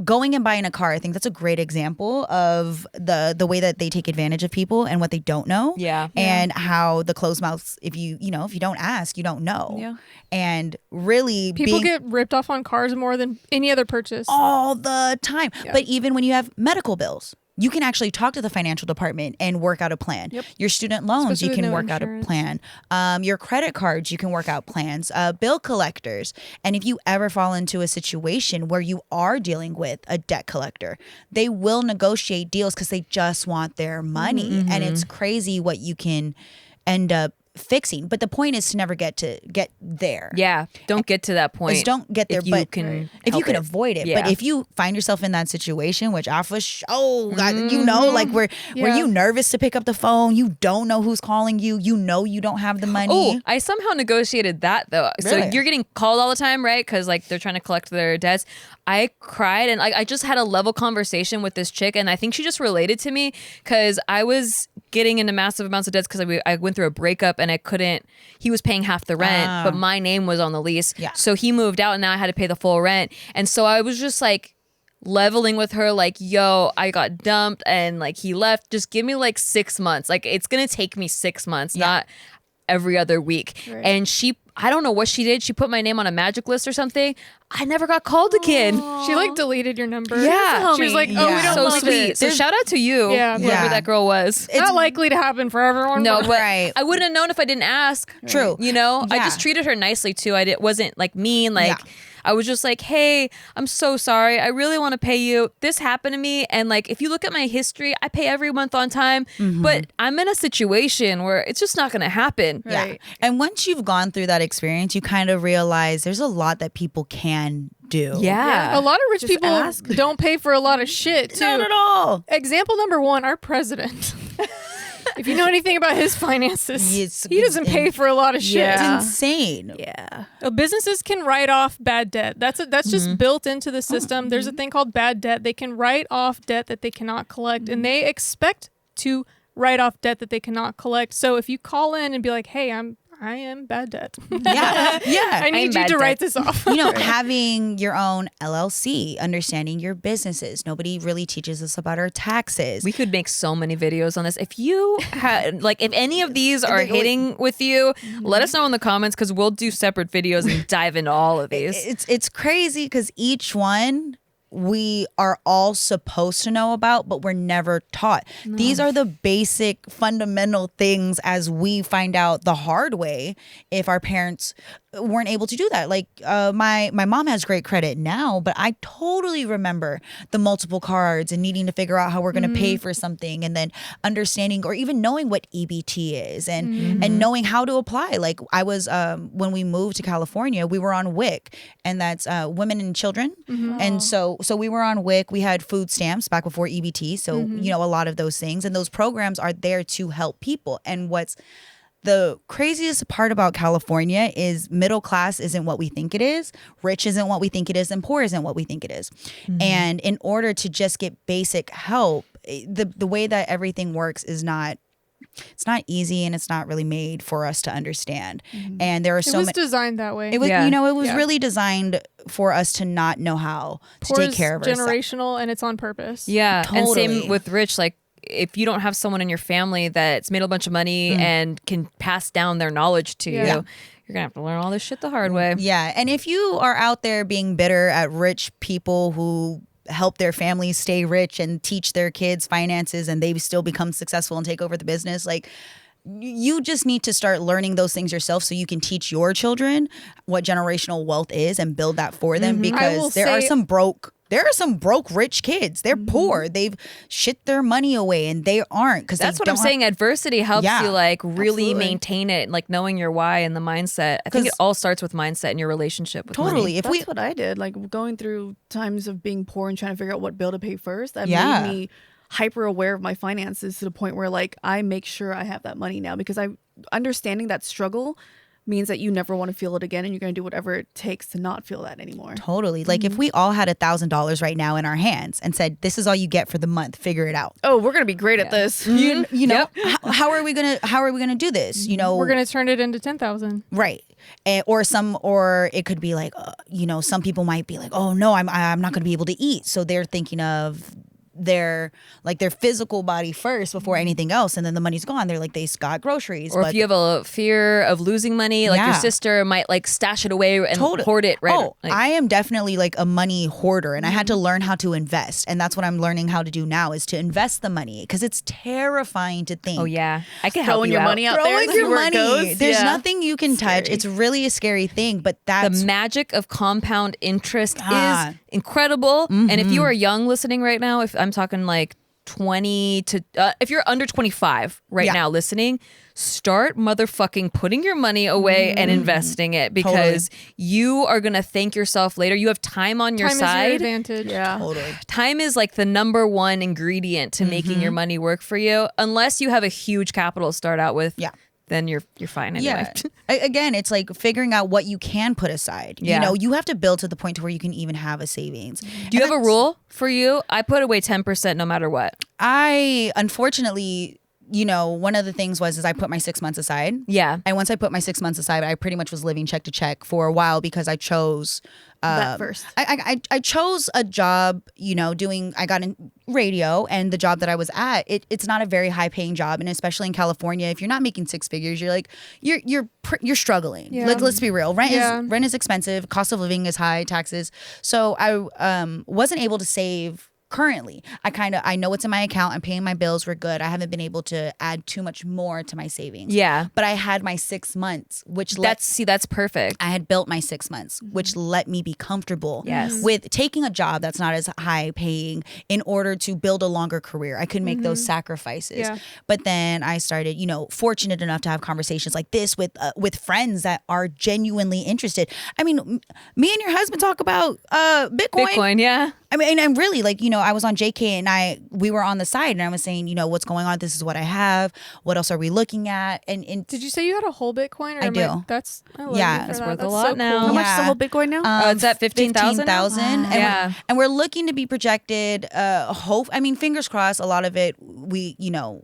S3: going and buying a car. I think that's a great example of the way that they take advantage of people and what they don't know.
S1: Yeah.
S3: And how the closed mouths, if you don't ask, you don't know.
S4: Yeah.
S3: And really
S2: people
S3: being
S2: get ripped off on cars more than any other purchase.
S3: all the time. But even when you have medical bills, you can actually talk to the financial department and work out a plan.
S2: Yep.
S3: Your student loans,
S2: Especially
S3: you
S2: with
S3: can
S2: no
S3: work out a
S2: insurance.
S3: plan. Your credit cards, you can work out plans. Bill collectors. And if you ever fall into a situation where you are dealing with a debt collector, they will negotiate deals because they just want their money. And it's crazy what you can end up fixing. But the point is to never get there.
S1: Yeah. Don't get to that point.
S3: Is don't get there,
S1: if you
S3: but
S1: can
S3: if you
S1: help
S3: can
S1: it.
S3: avoid it.
S1: Yeah.
S3: But if you find yourself in that situation, which I for sure, like were
S2: Yeah.
S3: you nervous to pick up the phone? You don't know who's calling you. You know you don't have the money.
S1: Oh, I somehow negotiated that though. So
S3: Really?
S1: you're getting called all the time, right? Because like they're trying to collect their debts. I cried and I just had a level conversation with this chick, and I think she just related to me because I was getting into massive amounts of debts because I went through a breakup and I couldn't. He was paying half the rent, but my name was on the lease.
S3: Yeah.
S1: So he moved out, and now I had to pay the full rent. And so I was just like leveling with her, like, yo, I got dumped and like he left. Just give me like 6 months. Like it's gonna take me 6 months, not every other week.
S2: Right.
S1: And I don't know what she did. She put my name on a magic list or something. I never got called again.
S2: She like deleted your number.
S1: Yeah.
S2: She was like, oh, we
S3: Yeah.
S2: don't
S1: So
S2: want
S1: sweet.
S2: this.
S1: So shout out to you,
S2: Yeah.
S1: whoever
S3: Yeah.
S1: that girl was.
S2: It's not likely to happen for everyone.
S1: No,
S2: but
S1: but
S3: Right.
S1: I wouldn't have known if I didn't ask.
S3: True.
S1: You know, I
S3: Yeah.
S1: just treated her nicely too. Wasn't like mean. Like
S3: Yeah.
S1: I was just like, hey, I'm so sorry. I really want to pay you. This happened to me. And like, if you look at my history, I pay every month on time, but I'm in a situation where it's just not going to happen.
S3: Yeah.
S2: Right.
S3: And once you've gone through that experience, you kind of realize there's a lot that people can do.
S1: Yeah.
S2: a lot of rich
S4: Just
S2: people
S4: ask.
S2: don't pay for a lot of shit too.
S3: Not at all.
S2: Example number 1, our president. If you know anything about his finances,
S3: Yes,
S2: he doesn't pay for a lot of shit.
S4: Yeah.
S3: It's insane.
S4: Yeah.
S2: Businesses can write off bad debt. That's just built into the system. There's a thing called bad debt. They can write off debt that they cannot collect, and they expect to write off debt that they cannot collect. So if you call in and be like, "Hey, I am bad debt.
S3: Yeah. Yeah.
S2: I need you
S1: bad
S2: to
S1: debt."
S2: write this off."
S3: Having your own LLC, understanding your businesses. Nobody really teaches us about our taxes.
S1: We could make so many videos on this. If you had, like, if any of these are hitting with you, let us know in the comments because we'll do separate videos and dive into all of these.
S3: It's crazy because each one we are all supposed to know about, but we're never taught. These are the basic fundamental things as we find out the hard way if our parents weren't able to do that. Like my mom has great credit now, but I totally remember the multiple cards and needing to figure out how we're going to pay for something, and then understanding or even knowing what EBT is and knowing how to apply. Like I was when we moved to California, we were on WIC, and that's Women and Children. And so we were on WIC. We had food stamps back before EBT. So, a lot of those things, and those programs are there to help people. And what's the craziest part about California is middle class isn't what we think it is, rich isn't what we think it is, and poor isn't what we think it is. And in order to just get basic help, the way that everything works is not easy, and it's not really made for us to understand. And there are
S2: It
S3: so
S2: was
S3: many.
S2: designed that way.
S3: It was,
S1: Yeah.
S3: it was
S2: Yeah.
S3: really designed for us to not know how to
S2: Poor
S3: take
S2: is
S3: care of ourselves.
S2: generational, and it's on purpose.
S1: Yeah. And
S3: Totally.
S1: same with rich. Like, if you don't have someone in your family that's made a bunch of money and can pass down their knowledge to
S2: Yeah.
S1: you, you're going to have to learn all this shit the hard way.
S3: Yeah. And if you are out there being bitter at rich people who help their families stay rich and teach their kids finances and they still become successful and take over the business, like, you just need to start learning those things yourself so you can teach your children what generational wealth is and build that for them, because there are some broke rich kids. They're poor. They've shit their money away and they aren't, because
S1: that's what I'm saying. Adversity helps you like really maintain it, like knowing your why and the mindset. I think it all starts with mindset and your relationship with money.
S4: That's what I did. Like going through times of being poor and trying to figure out what bill to pay first. That made me hyper aware of my finances to the point where like I make sure I have that money now, because understanding that struggle means that you never want to feel it again, and you're going to do whatever it takes to not feel that anymore.
S3: Totally. Like if we all had $1,000 right now in our hands and said, this is all you get for the month, figure it out.
S4: Oh, we're going to be great at this.
S3: You know, how are we going to do this? You know,
S2: we're going to turn it into 10,000.
S3: Right. Or it could be like, you know, some people might be like, oh no, I'm not going to be able to eat. So they're thinking of their physical body first before anything else, and then the money's gone. They're like, they got groceries.
S1: Or if you have a fear of losing money, like your sister might like stash it away and hoard it, right?
S3: Oh, I am definitely like a money hoarder, and I had to learn how to invest, and that's what I'm learning how to do now, is to invest the money, because it's terrifying to think.
S1: Oh yeah, I can help
S4: throwing
S1: you
S4: your
S1: out.
S4: money out there.
S3: Throwing your
S4: where it
S3: money.
S4: goes.
S3: There's nothing you can touch. It's really a scary thing, but that's
S1: the magic of compound interest is incredible. And if you are young listening right now, if I'm talking like 20 to if you're under 25 right now listening, start motherfucking putting your money away and investing it, because you are gonna thank yourself later. You have time on your
S2: Time
S1: side.
S2: is your advantage.
S4: Yeah.
S3: totally.
S1: Time is like the number one ingredient to making your money work for you, unless you have a huge capital to start out with. Then you're fine anyway.
S3: Again, it's like figuring out what you can put aside. You know, you have to build to the point to where you can even have a savings.
S1: Do you have a rule for you? I put away 10% no matter what.
S3: I unfortunately, you know, one of the things is I put my 6 months aside.
S1: Yeah.
S3: And once I put my 6 months aside, I pretty much was living check to check for a while, because I chose
S4: that first.
S3: I chose a job, you know, I got in radio, and the job that I was at, it's not a very high paying job. And especially in California, if you're not making six figures, you're like, you're struggling.
S2: Yeah.
S3: Let's be real. Rent is expensive. Cost of living is high, taxes. So I wasn't able to save. Currently, I know what's in my account. I'm paying my bills. We're good. I haven't been able to add too much more to my savings.
S1: Yeah.
S3: But I had my 6 months, which
S1: that's perfect.
S3: I had built my 6 months, which let me be comfortable with taking a job that's not as high paying in order to build a longer career. I could make those sacrifices. Yeah. But then I started, you know, fortunate enough to have conversations like this with friends that are genuinely interested. I mean, me and your husband talk about Bitcoin.
S1: Yeah.
S3: I mean, I'm really like, you know, I was on JK and we were on the side, and I was saying, you know, what's going on? This is what I have. What else are we looking at? And
S2: did you say you had a whole Bitcoin? Or
S3: I do.
S2: I love you for
S1: it's
S2: that.
S1: worth a
S2: That's
S1: lot
S2: so
S1: now.
S2: cool.
S4: How much is the whole Bitcoin now?
S1: It's at 15,000.
S3: And we're looking to be projected. Fingers crossed. A lot of it, we, you know,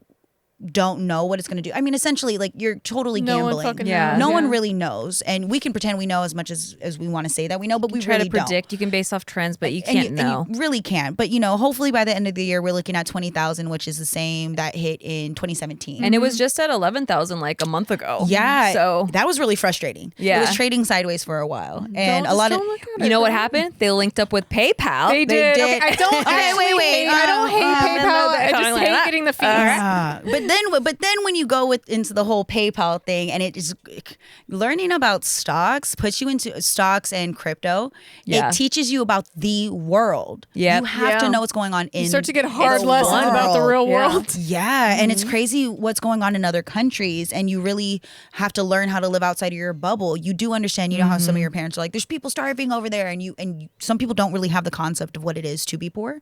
S3: don't know what it's going to do. I mean, essentially, like, you're totally gambling.
S2: No one fucking
S1: knows.
S3: No one really knows, and we can pretend we know as much as we want to say that we know, but we
S1: try
S3: really
S1: to predict.
S3: don't.
S1: You can base off trends, but you can't know.
S3: And you really can't. But you know, hopefully by the end of the year, we're looking at 20,000, which is the same that hit in 2017.
S1: And it was just at 11,000 like a month ago.
S3: Yeah,
S1: so
S3: that was really frustrating.
S1: Yeah,
S3: it was trading sideways for a while, and a lot of
S1: you know what happened? They linked up with PayPal.
S2: They did. Okay, I don't.
S3: Wait.
S2: I don't hate PayPal. I just hate getting the fees.
S3: But then when you go into the whole PayPal thing, and it is learning about stocks, puts you into stocks and crypto.
S1: Yeah.
S3: It teaches you about the world.
S1: Yeah,
S3: you have to know what's going on in.
S2: You start to get hard lessons about the real world.
S3: Yeah, and it's crazy what's going on in other countries, and you really have to learn how to live outside of your bubble. You do understand, you know, how some of your parents are like, there's people starving over there, and some people don't really have the concept of what it is to be poor,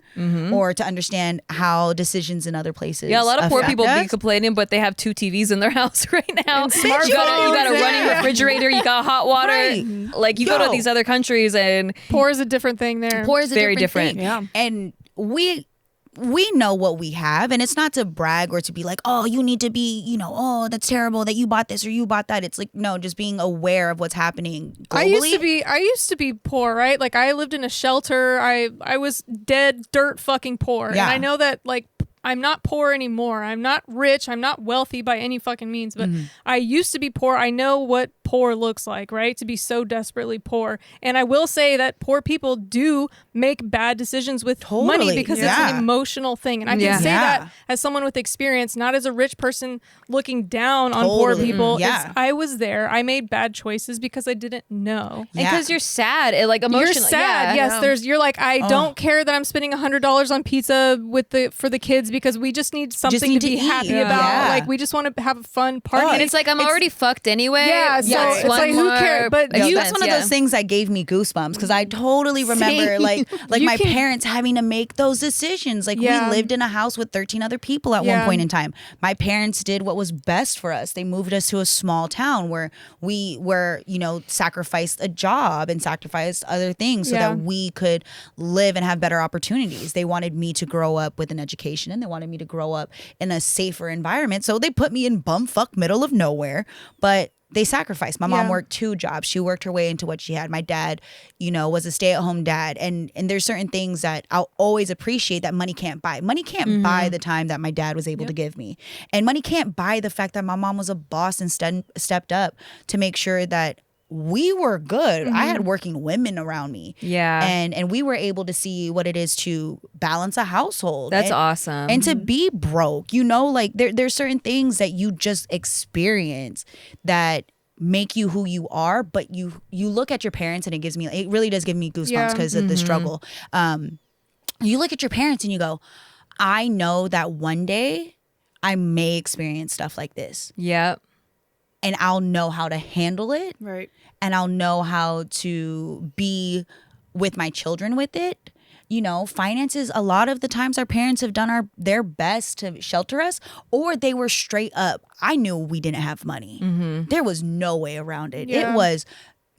S3: or to understand how decisions in other places.
S1: Yeah, a lot of poor people
S3: us.
S1: be complaining, but they have 2 TVs in their house right now.
S2: And
S1: You got a running refrigerator, you got hot water.
S3: Right.
S1: Like you go to these other countries, and
S2: Poor is a different thing there.
S3: Poor is a
S1: very
S3: different
S1: different.
S3: thing. Yeah. And we know what we have, and it's not to brag or to be like, oh, you need to be, you know, oh, that's terrible that you bought this or you bought that. It's like, no, just being aware of what's happening globally.
S2: I used to be poor, right? Like, I lived in a shelter. I was dead dirt fucking poor.
S3: Yeah.
S2: And I know that, like, I'm not poor anymore. I'm not rich. I'm not wealthy by any fucking means, but I used to be poor. I know what poor looks like, right? To be so desperately poor. And I will say that poor people do make bad decisions with money because it's an emotional thing. And I can say that as someone with experience, not as a rich person looking down on poor people. I was there. I made bad choices because I didn't know.
S1: And because you're sad, like emotionally.
S2: You're sad. Yes, you're like, I don't care that I'm spending $100 on pizza for the kids because we just need something to be happy about. Like we just want to have a fun party.
S1: And it's like I'm already fucked anyway.
S2: Yeah, so it's like who cares? But
S3: that's one of those things that gave me goosebumps because I totally remember like my parents having to make those decisions. Like we lived in a house with 13 other people at one point in time. My parents did what was best for us. They moved us to a small town where we were, sacrificed a job and sacrificed other things so that we could live and have better opportunities. They wanted me to grow up with an education and they wanted me to grow up in a safer environment. So they put me in bumfuck middle of nowhere, but they sacrificed. My mom worked 2 jobs. She worked her way into what she had. My dad, was a stay-at-home dad. And there's certain things that I'll always appreciate that money can't buy. Money can't buy the time that my dad was able to give me. And money can't buy the fact that my mom was a boss and stepped up to make sure that we were good. I had working women around me. Yeah. And we were able to see what it is to balance a household.
S1: That's awesome.
S3: And to be broke, like there's certain things that you just experience that make you who you are, but you look at your parents and it really does give me goosebumps because of the struggle. You look at your parents and you go, I know that one day I may experience stuff like this.
S1: Yep.
S3: And I'll know how to handle it.
S4: Right.
S3: And I'll know how to be with my children with it. Finances, a lot of the times our parents have done their best to shelter us, or they were straight up. I knew we didn't have money. There was no way around it. It was,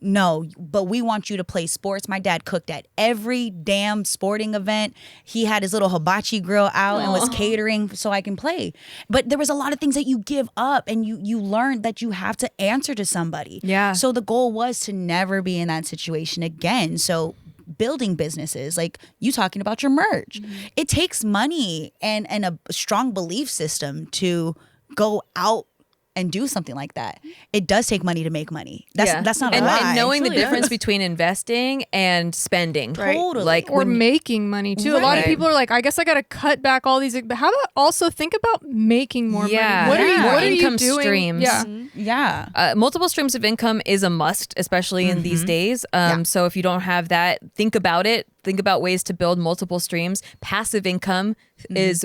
S3: no, but we want you to play sports. My dad cooked at every damn sporting event. He had his little hibachi grill out and was catering so I can play. But there was a lot of things that you give up and you learn that you have to answer to somebody. Yeah. So the goal was to never be in that situation again. So building businesses, like you talking about your merch, it takes money and a strong belief system to go out and do something like that. It does take money to make money. That's not a lie.
S1: And knowing the difference between investing and spending.
S3: Right. Totally.
S2: Or making money too. Right. A lot of people are like, I guess I got to cut back all these. But how about also think about making more money? What are you doing?
S1: Streams.
S2: Yeah.
S1: Multiple streams of income is a must, especially in these days. So if you don't have that, think about it. Think about ways to build multiple streams. Passive income is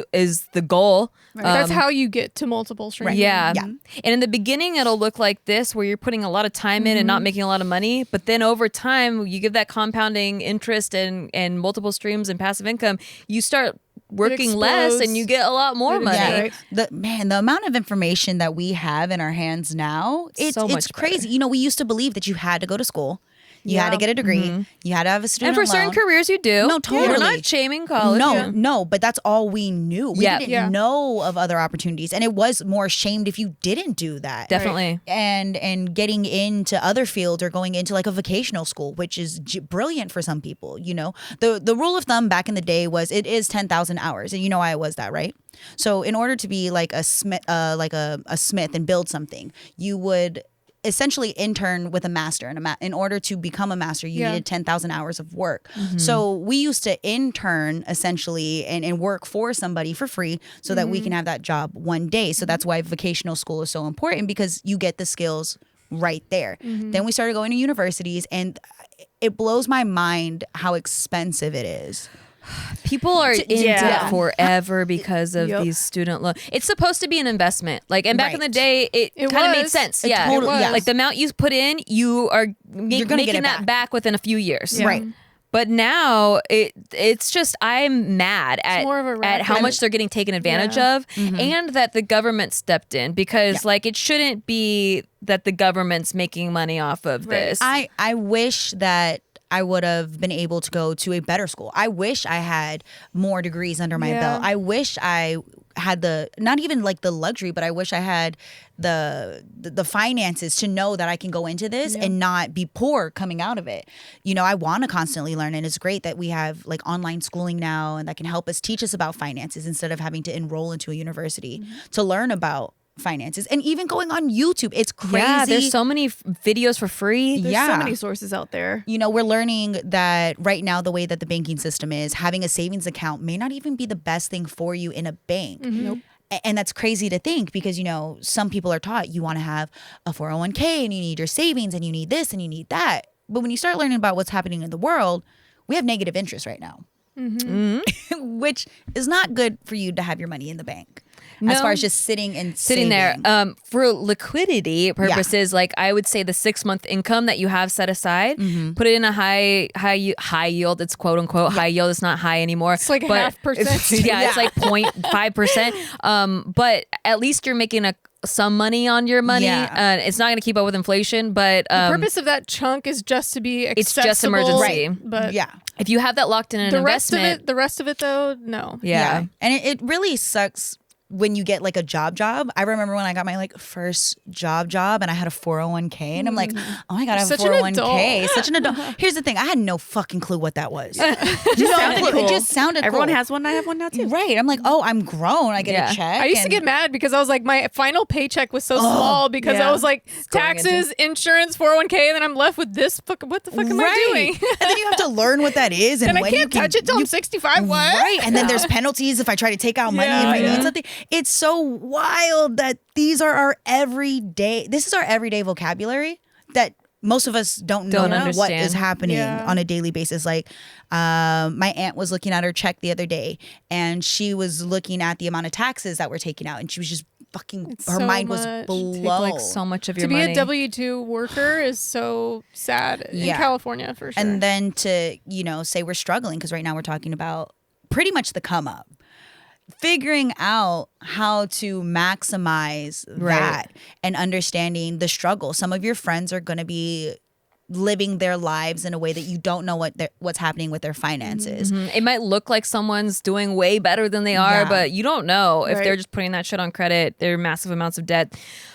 S1: the goal.
S2: Right. That's how you get to multiple streams.
S1: Right. Yeah. And in the beginning, it'll look like this, where you're putting a lot of time in and not making a lot of money. But then over time, you give that compounding interest and multiple streams and passive income. You start working less and you get a lot more money.
S3: Yeah. The amount of information that we have in our hands now, it's crazy. We used to believe that you had to go to school. You had to get a degree. You had to have a student
S1: loan. And for certain careers, you do.
S3: No, totally.
S1: We're not shaming college.
S3: No, but that's all we knew. We didn't know of other opportunities. And it was more shamed if you didn't do that.
S1: Definitely.
S3: Right? And getting into other fields or going into like a vocational school, which is brilliant for some people. The rule of thumb back in the day was it is 10,000 hours. And why it was that, right? So in order to be like a smith, a smith and build something, you would essentially intern with a master, and in order to become a master you needed 10,000 hours of work. So we used to intern essentially and work for somebody for free so that we can have that job one day. So that's why vocational school is so important, because you get the skills right there. Then we started going to universities, and it blows my mind how expensive it is.
S1: People are in debt forever because of these student loans. It's supposed to be an investment. And back in the day, it kind of made sense. Like the amount you put in, you are making that back within a few years.
S3: Right.
S1: But now it's just, I'm mad at how much they're getting taken advantage of, and that the government stepped in, because it shouldn't be that the government's making money off of this.
S3: I wish that I would have been able to go to a better school. I wish I had more degrees under my belt. I wish I had not even the luxury, but I wish I had the finances to know that I can go into this and not be poor coming out of it. I want to constantly learn, and it's great that we have online schooling now, and that can help us teach us about finances instead of having to enroll into a university to learn about finances, and even going on YouTube. It's crazy.
S1: Yeah, there's so many videos for free.
S4: There's so many sources out there.
S3: You know, we're learning that right now, the way that the banking system is, having a savings account may not even be the best thing for you in a bank.
S4: Nope.
S3: And that's crazy to think because, you know, some people are taught you want to have a 401k and you need your savings and you need this and you need that. But when you start learning about what's happening in the world, we have negative interest right now, which is not good for you to have your money in the bank.
S1: No.
S3: As far as just sitting and
S1: sitting
S3: saving.
S1: there for liquidity purposes, like I would say the 6-month income that you have set aside, put it in a high yield. It's quote unquote high yield. It's not high anymore.
S2: It's like
S1: but
S2: 0.5%.
S1: Yeah, it's like 0.5%. But at least you're making some money on your money.
S3: Yeah.
S1: It's not going to keep up with inflation, but
S2: The purpose of that chunk is just to be accessible.
S1: it's just emergency.
S2: But
S3: Yeah.
S1: if you have that locked in an
S2: the rest
S1: investment,
S2: the rest of it though, no.
S1: yeah.
S3: And it really sucks when you get like a job. I remember when I got my like first job and I had a 401k and I'm like, oh my God, I have
S2: Such
S3: a
S2: an
S3: 401k.
S2: adult.
S3: Such an adult. Here's the thing. I had no fucking clue what that was.
S4: Sounded cool.
S3: It just sounded
S4: Everyone
S3: cool.
S4: has one. I have one now too.
S3: Right. I'm like, oh, I'm grown. I get
S1: Yeah.
S3: a check.
S2: I used to
S3: and-
S2: get mad because I was like, my final paycheck was so small because
S4: yeah.
S2: I was like,
S1: going
S2: taxes, insurance, 401k, and then I'm left with this. What the fuck am I doing?
S3: and then you have to learn what that is. And
S2: And I
S3: when you
S2: can't
S3: can
S2: touch it till I'm 65. What?
S3: Right. And then there's penalties if I try to take out money
S2: Yeah,
S3: if I
S2: yeah.
S3: need something. It's so wild that this is our everyday vocabulary that most of us don't know what
S1: understand.
S3: is happening
S2: Yeah.
S3: on a daily basis. Like my aunt was looking at her check the other day and she was looking at the amount of taxes that were taken out and she was just fucking,
S2: It's
S3: her
S2: so
S3: mind was
S2: much.
S3: blown.
S1: Take like so much of your
S2: To be
S1: money.
S2: a W-2 worker is so sad in
S3: Yeah.
S2: California for sure.
S3: And then to, say we're struggling because right now we're talking about pretty much the come up. Figuring out how to maximize that and understanding the struggle. Some of your friends are going to be living their lives in a way that you don't know what's happening with their finances.
S1: It might look like someone's doing way better than they are,
S3: Yeah.
S1: but you don't know if
S4: Right.
S1: they're just putting that shit on credit. They're massive amounts of debt.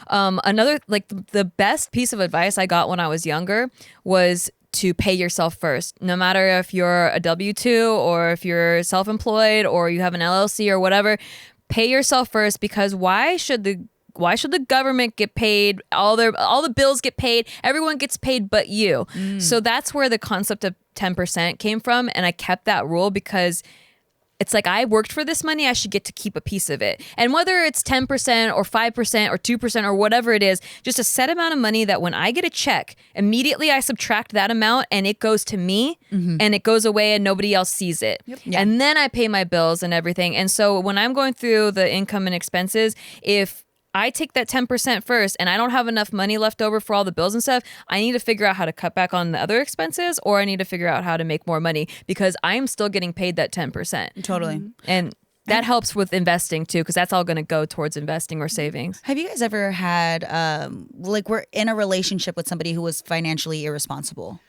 S1: Another, like the best piece of advice I got when I was younger was to pay yourself first. No matter if you're a W-2 or if you're self-employed or you have an LLC or whatever, pay yourself first because why should the government get paid? All the bills get paid. Everyone gets paid but you. So that's where the concept of 10% came from. And I kept that rule because it's like I worked for this money. I should get to keep a piece of it. And whether it's 10% or 5% or 2% or whatever it is, just a set amount of money that when I get a check, immediately I subtract that amount and it goes to me and it goes away and nobody else sees it.
S3: Yeah.
S1: And then I pay my bills and everything. And so when I'm going through the income and expenses, if I take that 10% first and I don't have enough money left over for all the bills and stuff, I need to figure out how to cut back on the other expenses or I need to figure out how to make more money because I'm still getting paid that 10%.
S3: Totally.
S1: And that helps with investing too because that's all going to go towards investing or savings.
S3: Have you guys ever had, we're in a relationship with somebody who was financially irresponsible?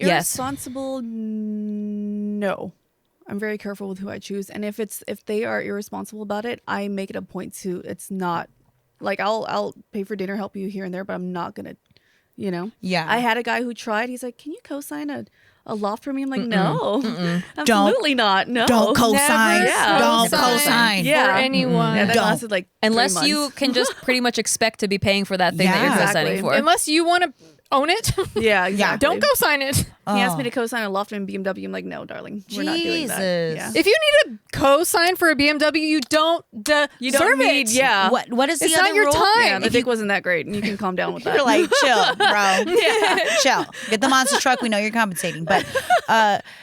S1: Yes.
S4: Irresponsible? No. I'm very careful with who I choose, and if they are irresponsible about it, I make it a point to. It's not like I'll pay for dinner, help you here and there, but I'm not gonna,
S3: Yeah.
S4: I had a guy who tried. He's like, "Can you co-sign a loft for me?" I'm like, "No, absolutely not. No,
S3: Don't co-sign.
S4: Yeah.
S3: Don't
S2: Co-sign.
S3: co-sign.
S4: Yeah.
S2: For anyone.
S4: Yeah, that
S3: Don't.
S4: lasted like 3
S1: Unless
S4: months.
S1: you can just pretty much expect to be paying for that thing that you're
S3: Yeah.
S1: co-signing
S4: Exactly.
S1: for.
S2: Unless you want to own it,
S4: Yeah, exactly.
S2: don't go sign it.
S4: He asked me to co-sign a loft and BMW. I'm like, "No, darling, we're not doing that."
S3: Jesus.
S4: Yeah.
S2: If you need a co-sign for a BMW, you don't deserve
S4: You don't need,
S2: it.
S4: yeah.
S3: What is the
S2: It's
S3: other
S2: not your
S3: rule?
S2: time.
S4: Yeah, the dick wasn't that great, and you can calm down with that.
S3: You're like, chill, bro. Chill. Get the monster truck. We know you're compensating. But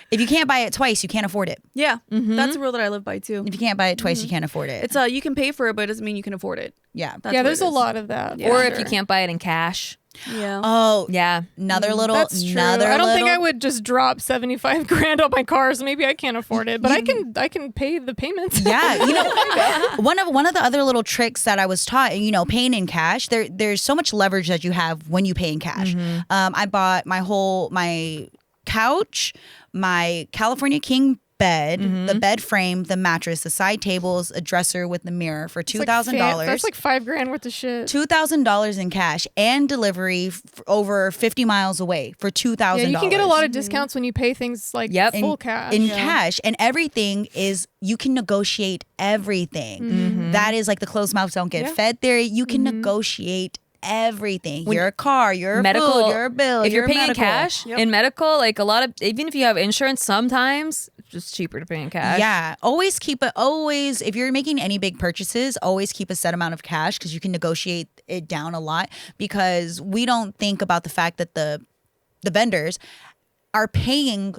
S3: if you can't buy it twice, you can't afford it.
S4: Yeah, that's a rule that I live by too.
S3: If you can't buy it twice, you can't afford it.
S4: It's you can pay for it, but it doesn't mean you can afford it.
S3: Yeah.
S4: That's
S2: Yeah,
S4: what
S2: there's
S4: it
S2: a
S4: is.
S2: lot of that.
S4: Yeah.
S1: or
S2: for
S1: if you
S2: sure.
S1: can't buy it in cash.
S4: Yeah.
S3: Oh,
S1: Yeah.
S3: another little.
S2: That's true.
S3: Another
S2: I don't think I
S3: little-
S2: would just drop 75 grand on my cars. Maybe I can't afford it, but I can pay the payments.
S3: Yeah, one of the other little tricks that I was taught, paying in cash. There's so much leverage that you have when you pay in cash. I bought my couch, my California King bed, the bed frame, the mattress, the side tables, a dresser with the mirror for $2,000.
S2: That's like $5,000 worth of shit.
S3: $2,000 in cash and delivery over 50 miles away for $2,000.
S2: Yeah, you can get a lot of discounts when you pay things like full cash.
S3: In cash. And everything is, you can negotiate everything. That is like the closed mouths don't get fed theory. You can negotiate everything. Your car, your
S1: medical,
S3: food, your bill,
S1: if you're
S3: your
S1: paying
S3: medical.
S1: cash in medical, like a lot of, even if you have insurance, sometimes it's just cheaper to pay in cash.
S3: Yeah, always if you're making any big purchases, always keep a set amount of cash because you can negotiate it down a lot, because we don't think about the fact that the vendors are paying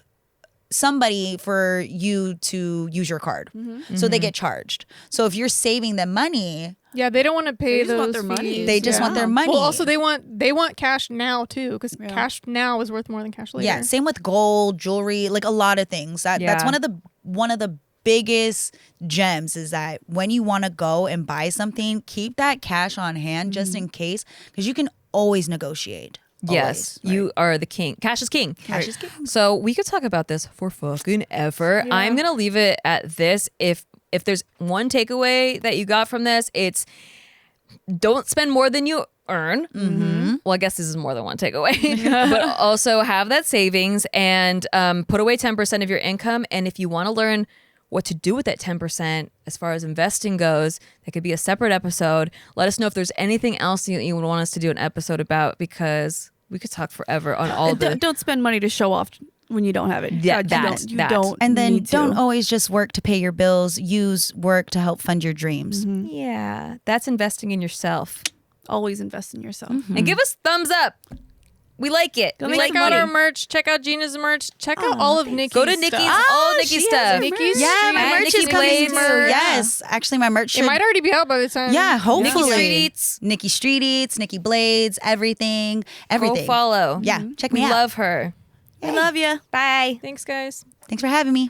S3: somebody for you to use your card. So they get charged. So if you're saving them money,
S2: yeah, they don't want to pay
S4: just want
S2: those
S4: their money.
S2: fees.
S3: they just want their money.
S2: Well, also they want cash now too, because cash now is worth more than cash later.
S3: Yeah, same with gold, jewelry, like a lot of things. That's one of the biggest gems is that when you want to go and buy something, keep that cash on hand just in case, because you can always negotiate.
S1: Yes,
S3: Always,
S1: you are the king. Cash is king.
S3: Cash is king.
S1: So we could talk about this for fucking ever.
S2: Yeah.
S1: I'm gonna leave it at this. If there's one takeaway that you got from this, it's don't spend more than you earn. Well, I guess this is more than one takeaway, but also have that savings and put away 10% of your income. And if you want to learn what to do with that 10% as far as investing goes, that could be a separate episode. Let us know if there's anything else you would want us to do an episode about, because we could talk forever on all the...
S4: Don't spend money to show off when you don't have it.
S1: Yeah,
S4: You don't
S3: And then
S4: need to.
S3: don't always just work to pay your bills. Use work to help fund your dreams.
S1: Yeah, that's investing in yourself.
S4: Always invest in yourself.
S1: And give us thumbs up. We like it. We like
S2: Check out
S1: money.
S2: our merch. Check out Gina's merch. Check out all of Nikki's
S1: Go to Nikki's,
S2: stuff.
S1: all Nikki's stuff.
S2: Nikki's
S3: Yeah, my
S1: And
S3: merch
S1: Nikki
S3: is coming
S1: Blades.
S3: soon. Yes, actually, my merch should.
S2: It might already be out by the time.
S3: Yeah, hopefully.
S1: Nikki Street Eats.
S3: Nikki Street Eats, Nikki Blades, everything.
S1: Go follow.
S3: Yeah, check me
S1: We
S3: out.
S1: love her.
S4: I love you.
S1: Bye.
S2: Thanks, guys.
S3: Thanks for having me.